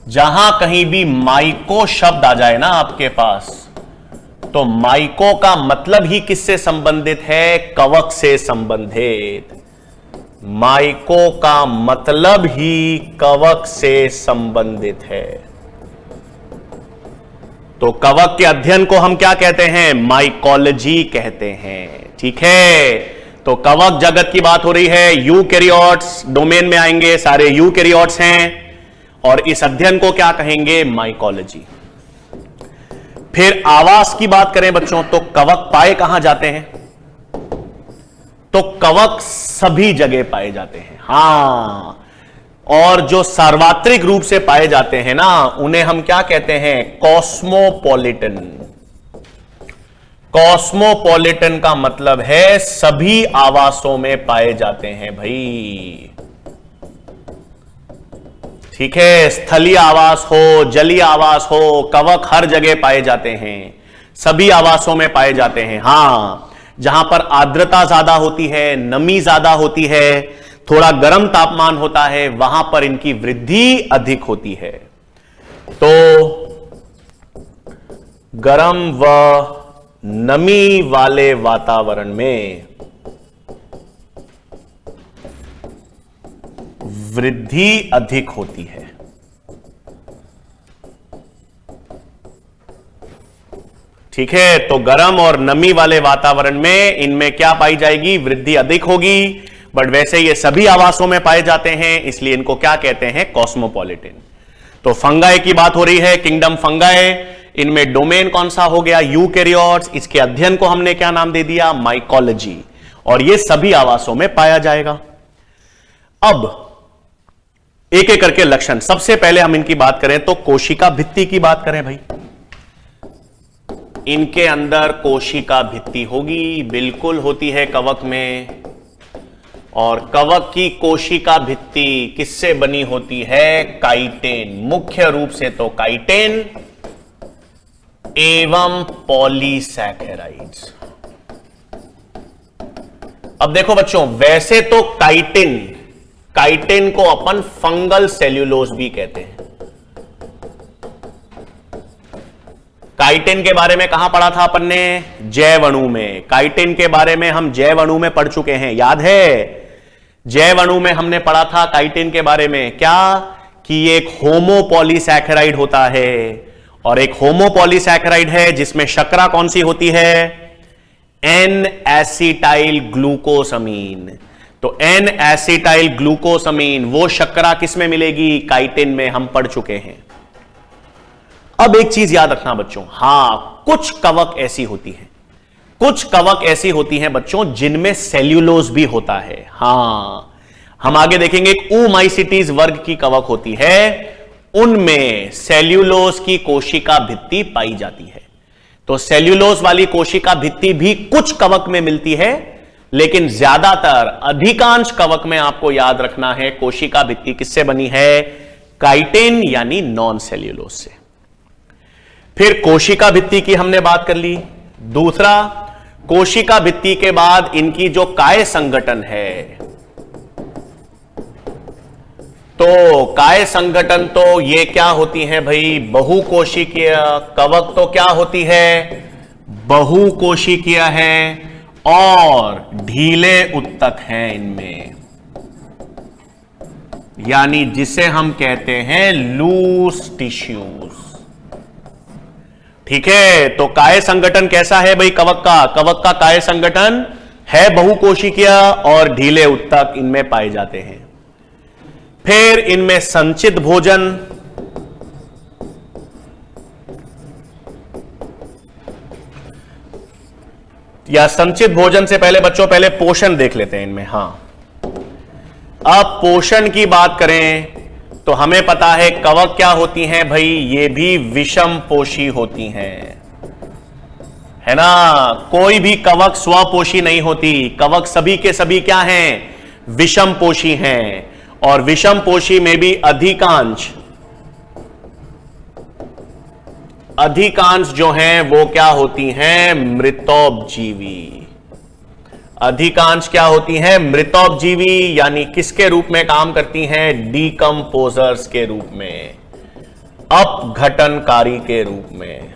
Speaker 1: जहां कहीं भी माइको शब्द आ जाए ना आपके पास, तो माइको का मतलब ही किससे संबंधित है? कवक से संबंधित। माइको का मतलब ही कवक से संबंधित है। तो कवक के अध्ययन को हम क्या कहते हैं? माइकोलॉजी कहते हैं। ठीक है, तो कवक जगत की बात हो रही है। यूकैरियोट्स डोमेन में आएंगे, सारे यूकैरियोट्स हैं, और इस अध्ययन को क्या कहेंगे? माइकोलॉजी। फिर आवास की बात करें बच्चों, तो कवक पाए कहां जाते हैं? तो कवक सभी जगह पाए जाते हैं। हां, और जो सार्वत्रिक रूप से पाए जाते हैं ना, उन्हें हम क्या कहते हैं? कॉस्मोपॉलिटन। कॉस्मोपॉलिटन का मतलब है सभी आवासों में पाए जाते हैं भाई। ठीक है, स्थलीय आवास हो, जलीय आवास हो, कवक हर जगह पाए जाते हैं, सभी आवासों में पाए जाते हैं। हां, जहां पर आर्द्रता ज्यादा होती है, नमी ज्यादा होती है, थोड़ा गर्म तापमान होता है, वहां पर इनकी वृद्धि अधिक होती है। तो गर्म व नमी वाले वातावरण में वृद्धि अधिक होती है। ठीक है, तो गर्म और नमी वाले वातावरण में इनमें क्या पाई जाएगी? वृद्धि अधिक होगी। बट वैसे ये सभी आवासों में पाए जाते हैं, इसलिए इनको क्या कहते हैं? कॉस्मोपॉलिटन। तो फंगाई की बात हो रही है, किंगडम फंगाई। इनमें डोमेन कौन सा हो गया? यूकैरियोट्स। इसके अध्ययन को हमने क्या नाम दे दिया? माइकोलॉजी। और ये सभी आवासों में पाया जाएगा। अब एक एक करके लक्षण, सबसे पहले हम इनकी बात करें तो कोशिका भित्ति की बात करें भाई। इनके अंदर कोशिका भित्ति होगी, बिल्कुल होती है कवक में। और कवक की कोशिका भित्ति किससे बनी होती है? काइटिन। मुख्य रूप से तो काइटिन एवं पॉलीसैकेराइड्स। अब देखो बच्चों, वैसे तो काइटिन को अपन फंगल सेल्यूलोज भी कहते हैं। काइटिन के बारे में कहां पढ़ा था अपन ने? जैव अणु में। काइटिन के बारे में हम जैव अणु में पढ़ चुके हैं, याद है? जैव अणु में हमने पढ़ा था काइटिन के बारे में क्या? कि ये एक होमोपॉलीसैकेराइड होता है, और एक होमोपॉलीसैकेराइड है जिसमें शर्करा कौन सी होती है? N acetyl glucosamine. तो एन एसिटाइल ग्लूकोसमीन वो शर्करा किस में मिलेगी? काइटिन में। हम पढ़ चुके हैं। अब एक चीज याद रखना बच्चों, हां, कुछ कवक ऐसी होती हैं, कुछ कवक ऐसी होती हैं बच्चों जिनमें सेल्यूलोज भी होता है। हां, हम आगे देखेंगे। एक ऊमाइसिटीज वर्ग की कवक होती है, उनमें सेल्यूलोज की कोशिका भित्ति पाई जाती है। तो सेल्यूलोज वाली कोशिका भित्ति भी कुछ कवक में मिलती है, लेकिन ज्यादातर अधिकांश कवक में आपको याद रखना है कोशिका भित्ति किससे बनी है? काइटिन यानी नॉन सेल्यूलोज से। फिर कोशिका भित्ति की हमने बात कर ली। दूसरा, कोशिका भित्ति के बाद इनकी जो काय संगठन है, तो काय संगठन तो ये क्या होती है भाई? बहुकोशिकीय। कवक तो क्या होती है? बहुकोशिकीय है, और ढीले उत्तक हैं इनमें, यानी जिसे हम कहते हैं लूज टिश्यूज। ठीक है, तो काय संगठन कैसा है भाई कवक का? कवक का काय संगठन है बहुकोशिकीय, और ढीले उत्तक इनमें पाए जाते हैं। फिर इनमें संचित भोजन, या संचित भोजन से पहले बच्चों पहले पोषण देख लेते हैं इनमें। हां, अब पोषण की बात करें तो हमें पता है कवक क्या होती हैं भाई? ये भी विषम पोषी होती हैं, है ना? कोई भी कवक स्वपोषी नहीं होती। कवक सभी के सभी क्या हैं? विषम पोषी हैं। और विषम पोषी में भी अधिकांश जो हैं वो क्या होती हैं? मृतोपजीवी। अधिकांश क्या होती हैं? मृतोपजीवी, यानी किसके रूप में काम करती हैं? डीकंपोजर्स के रूप में। अपघटनकारी के रूप में,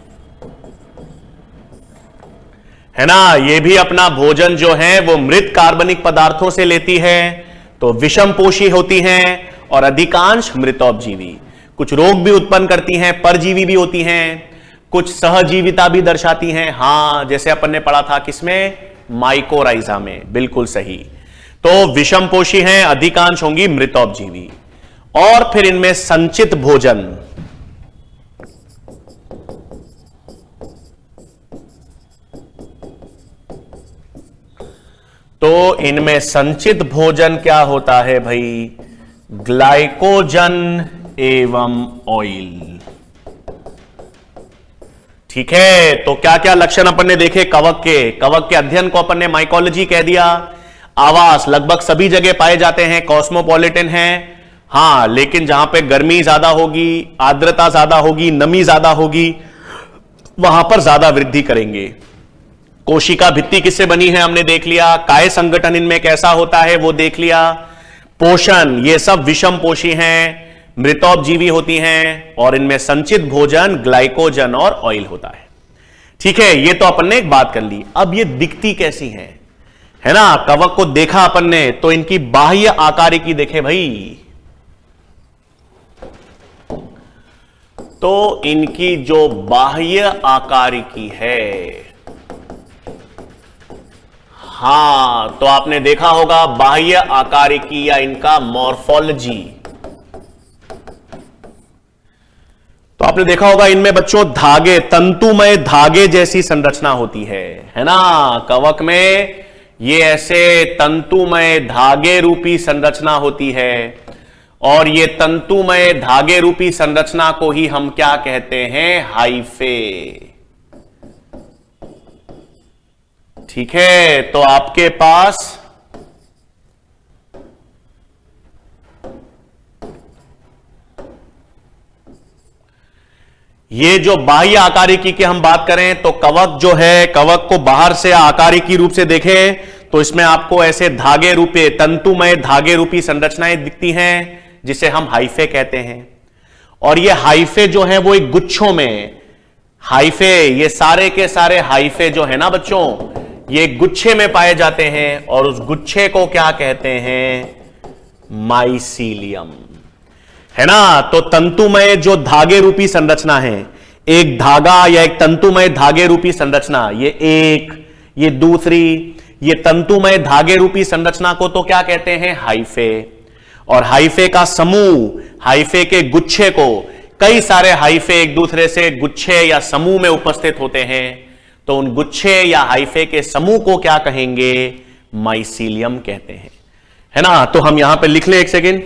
Speaker 1: है ना। ये भी अपना भोजन जो है वो मृत कार्बनिक पदार्थों से लेती है, तो विषमपोषी होती हैं और अधिकांश मृतोपजीवी। कुछ रोग भी उत्पन्न करती हैं, परजीवी भी होती हैं, कुछ सहजीविता भी दर्शाती हैं। हां, जैसे अपन ने पढ़ा था किसमें, माइकोराइजा में, बिल्कुल सही। तो विषमपोषी हैं, अधिकांश होंगी मृतोपजीवी। और फिर इनमें संचित भोजन, तो इनमें संचित भोजन क्या होता है भाई, ग्लाइकोजन एवं ऑयल। ठीक है, तो क्या क्या लक्षण अपन ने देखे कवक के अध्ययन को अपन ने माइकोलॉजी कह दिया। आवास लगभग सभी जगह पाए जाते हैं, कॉस्मोपॉलिटन हैं। हां, लेकिन जहां पे गर्मी ज्यादा होगी, आर्द्रता ज्यादा होगी, नमी ज्यादा होगी, वहां पर ज्यादा वृद्धि करेंगे। कोशिका भित्ति किससे बनी है हमने देख लिया, काय संगठन इनमें कैसा होता है वो देख लिया। पोषण, ये सब विषम पोषी हैं, मृतोपजीवी होती हैं, और इनमें संचित भोजन ग्लाइकोजन और ऑयल होता है। ठीक है, ये तो अपन ने एक बात कर ली। अब ये दिखती कैसी हैं, है ना। कवक को देखा अपन ने, तो इनकी बाह्य आकारिकी देखे भाई, तो इनकी जो बाह्य आकारिकी है, हां, तो आपने देखा होगा बाह्य आकारिकी या इनका मॉर्फोलॉजी, तो आपने देखा होगा इनमें बच्चों धागे, तंतुमय धागे जैसी संरचना होती है ना। कवक में ये ऐसे तंतुमय धागे रूपी संरचना होती है, और ये तंतुमय धागे रूपी संरचना को ही हम क्या कहते हैं, हाइफे। ठीक है, तो आपके पास ये जो बाह्य आकारिकी की हम बात करें, तो कवक जो है, कवक को बाहर से आकारिकी रूप से देखें तो इसमें आपको ऐसे धागे रूपे, तंतुमय धागे रूपी संरचनाएं दिखती हैं, जिसे हम हाइफे कहते हैं। और ये हाइफे जो है वो एक गुच्छों में, हाइफे, ये सारे के सारे हाइफे जो है ना बच्चों, ये गुच्छे में पाए जाते हैं, और उस गुच्छे को क्या कहते हैं, माइसीलियम, है ना। तो तंतुमय जो धागे रूपी संरचना है, एक धागा या एक तंतुमय धागे रूपी संरचना, ये एक, ये दूसरी, ये तंतुमय धागे रूपी संरचना को तो क्या कहते हैं, हाइफे। और हाइफे का समूह, हाइफे के गुच्छे को, कई सारे हाइफे एक दूसरे से गुच्छे या समूह में उपस्थित होते हैं, तो उन गुच्छे या हाइफे के समूह को क्या कहेंगे, माइसीलियम कहते हैं, है ना। तो हम यहां पे लिख लें एक सेकेंड।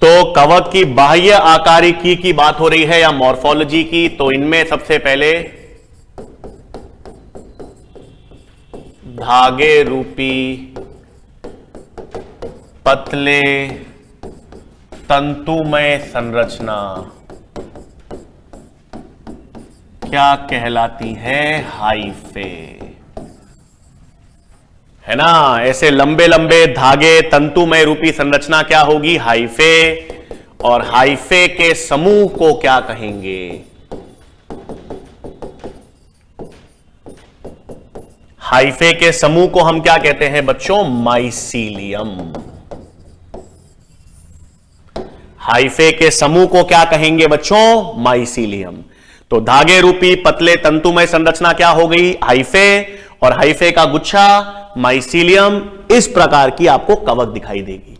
Speaker 1: तो कवक की बाह्य आकारिकी की बात हो रही है या मॉर्फोलॉजी की, तो इनमें सबसे पहले धागे रूपी पतले तंतुमय संरचना क्या कहलाती है, हाइफे, है ना। ऐसे लंबे लंबे धागे तंतुमय रूपी संरचना क्या होगी, हाइफे। और हाइफे के समूह को क्या कहेंगे, हाइफे के समूह को हम क्या कहते हैं बच्चों, माइसीलियम। हाइफे के समूह को क्या कहेंगे बच्चों, माइसीलियम। तो धागे रूपी पतले तंतुमय संरचना क्या हो गई, हाइफे, और हाइफे का गुच्छा माइसीलियम। इस प्रकार की आपको कवक दिखाई देगी।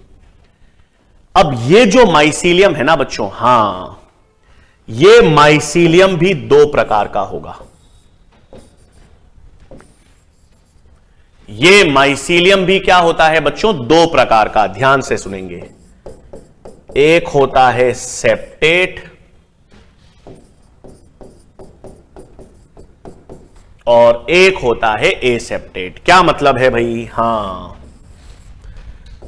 Speaker 1: अब ये जो माइसीलियम है ना बच्चों, हां, ये माइसीलियम भी दो प्रकार का होगा। ये माइसीलियम भी क्या होता है बच्चों, दो प्रकार का, ध्यान से सुनेंगे। एक होता है सेप्टेट और एक होता है एसेप्टेट। क्या मतलब है भाई, हां,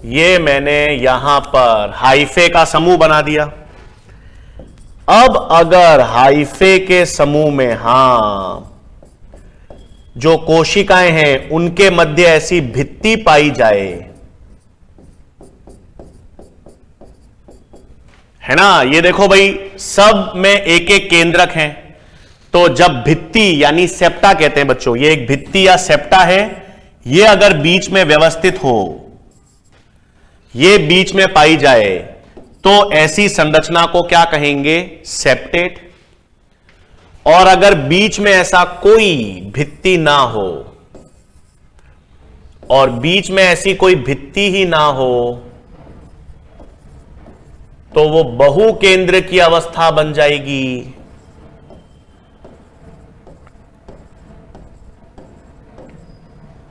Speaker 1: ये मैंने यहां पर हाइफे का समूह बना दिया। अब अगर हाइफे के समूह में, हां, जो कोशिकाएं हैं उनके मध्य ऐसी भित्ति पाई जाए, है ना। ये देखो भाई, सब में एक एक केंद्रक हैं। तो जब भित्ति यानी सेप्टा कहते हैं बच्चों, ये एक भित्ति या सेप्टा है, ये अगर बीच में व्यवस्थित हो, ये बीच में पाई जाए, तो ऐसी संरचना को क्या कहेंगे? सेप्टेट। और अगर बीच में ऐसा कोई भित्ति ना हो, और बीच में ऐसी कोई भित्ति ही ना हो, तो वो बहुकेंद्र की अवस्था बन जाएगी।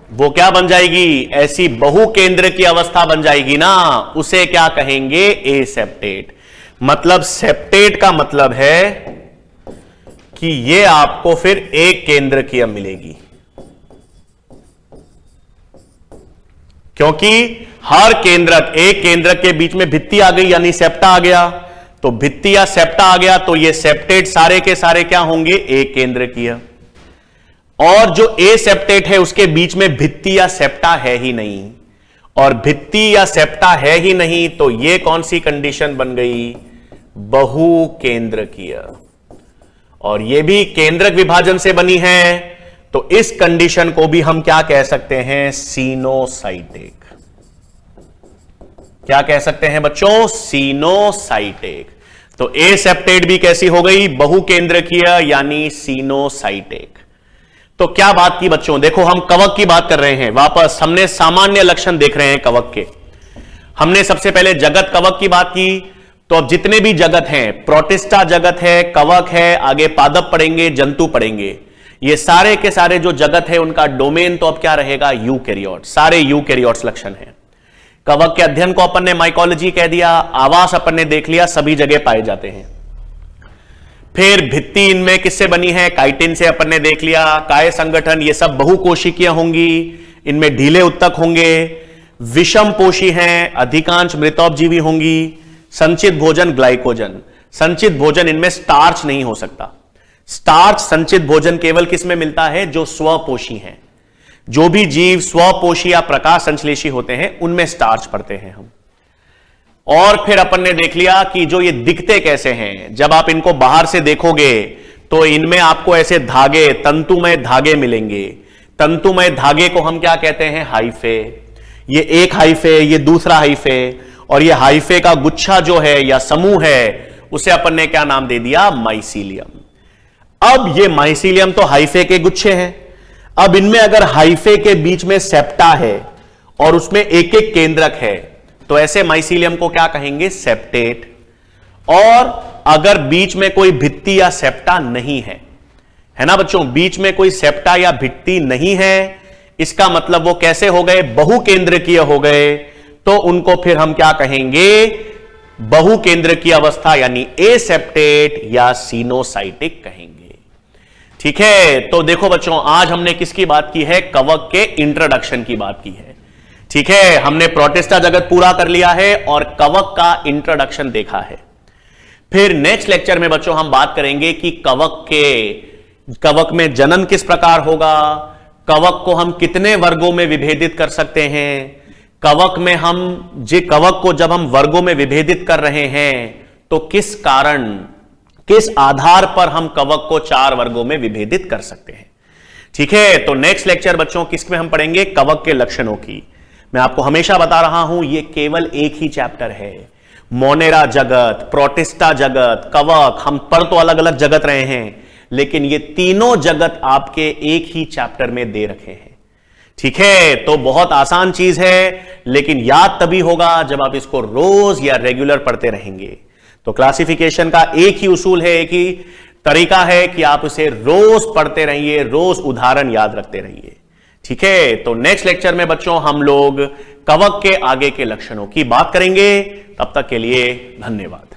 Speaker 1: वो क्या बन जाएगी? ऐसी बहुकेंद्र की अवस्था बन जाएगी ना, उसे क्या कहेंगे? एसेप्टेट। मतलब सेप्टेट का मतलब है कि ये आपको फिर एक केंद्र की अब मिलेगी, क्योंकि हर केंद्रक, एक केंद्रक के बीच में भित्ति आ गई यानी सेप्टा आ गया, तो भित्ति या सेप्टा आ गया, तो ये सेप्टेट सारे के सारे क्या होंगे? एक केंद्र की। और जो एसेप्टेट है उसके बीच में भित्ति या सेप्टा है ही नहीं, और भित्ति या सेप्टा है ही नहीं, तो ये कौन सी कंडीशन बन गई? बहुकेंद्रकीय। और ये भी केंद्रक विभाजन से बनी है, तो इस कंडीशन को भी हम क्या कह सकते हैं? सीनोसाइटिक। क्या कह सकते हैं बच्चों? सीनोसाइटिक। तो एसेप्टेट भी कैसी हो गई? बहुकेंद्रकीय यानी सीनोसाइटिक। तो क्या बात की बच्चों? देखो, हम कवक की बात कर रहे हैं। वापस हमने सामान्य लक्षण देख रहे हैं कवक के। हमने सबसे पहले जगत कवक की बात की, तो अब जितने भी जगत हैं, प्रोटिस्टा जगत है, कवक है, आगे पादप पढ़ेंगे, जंतु पढ़ेंगे, ये सारे के सारे जो जगत है उनका डोमेन तो अब क्या रहेगा? यूकैरियोट। सारे यूकैरियोट्स लक्षण हैं। कवक के अध्ययन को अपन ने माइकोलॉजी कह दिया, आवास अपन ने देख लिया, सभी जगह पाए जाते हैं। फिर भित्ति इनमें किससे बनी है? काइटिन से अपन ने देख लिया। काय संगठन, ये सब बहुकोशिकीय होंगी, इनमें ढीले उत्तक होंगे, विषम पोषी हैं, अधिकांश मृतोपजीवी होंगी। संचित भोजन ग्लाइकोजन, संचित भोजन इनमें स्टार्च नहीं हो सकता। स्टार्च संचित भोजन केवल किसमें मिलता है? जो स्वपोषी हैं। जो भी जीव स्वपोषी या प्रकाश संश्लेषी होते हैं उनमें स्टार्च पढ़ते हैं हम। और फिर अपन ने देख लिया कि जो ये दिखते कैसे हैं। जब आप इनको बाहर से देखोगे तो इनमें आपको ऐसे धागे, तंतुमय धागे मिलेंगे। तंतुमय धागे को हम क्या कहते हैं? हाइफे। ये एक हाइफे, ये दूसरा हाइफे, और ये हाइफे का गुच्छा जो है या समूह है, उसे अपन ने क्या नाम दे दिया? माइसीलियम। अब ये माइसीलियम तो हाइफे के गुच्छे हैं। अब इनमें अगर हाइफे के बीच में सेप्टा है और उसमें एक एक केंद्रक है, तो ऐसे माइसीलियम को क्या कहेंगे? सेप्टेट। और अगर बीच में कोई भित्ति या सेप्टा नहीं है ना बच्चों, बीच में कोई सेप्टा या भित्ति नहीं है, इसका मतलब वो कैसे हो गए? बहुकेंद्रकीय हो गए। तो उनको फिर हम क्या कहेंगे? बहुकेंद्रकीय अवस्था यानी एसेप्टेट या सीनोसाइटिक कहेंगे। ठीक है, तो देखो बच्चों, आज हमने किसकी बात की है? कवक के इंट्रोडक्शन की बात की है। ठीक है, हमने प्रोटिस्टा जगत पूरा कर लिया है और कवक का इंट्रोडक्शन देखा है। फिर नेक्स्ट लेक्चर में बच्चों हम बात करेंगे कि कवक में जनन किस प्रकार होगा, कवक को हम कितने वर्गों में विभेदित कर सकते हैं, कवक को जब हम वर्गों में विभेदित कर रहे हैं तो किस कारण, किस आधार पर हम कवक को 4 वर्गों में विभेदित कर सकते हैं। ठीक है, तो नेक्स्ट लेक्चर बच्चों किसमें हम पढ़ेंगे? कवक के लक्षणों की। मैं आपको हमेशा बता रहा हूं, ये केवल एक ही चैप्टर है। मोनेरा जगत, प्रोटिस्टा जगत, कवक, हम पढ़ तो अलग अलग जगत रहे हैं, लेकिन ये तीनों जगत आपके एक ही चैप्टर में दे रखे हैं। ठीक है, तो बहुत आसान चीज है, लेकिन याद तभी होगा जब आप इसको रोज या रेगुलर पढ़ते रहेंगे। तो क्लासिफिकेशन का एक ही उसूल है, एक ही तरीका है कि आप इसे रोज पढ़ते रहिए, रोज उदाहरण याद रखते रहिए। ठीक है, तो नेक्स्ट लेक्चर में बच्चों हम लोग कवक के आगे के लक्षणों की बात करेंगे। तब तक के लिए धन्यवाद।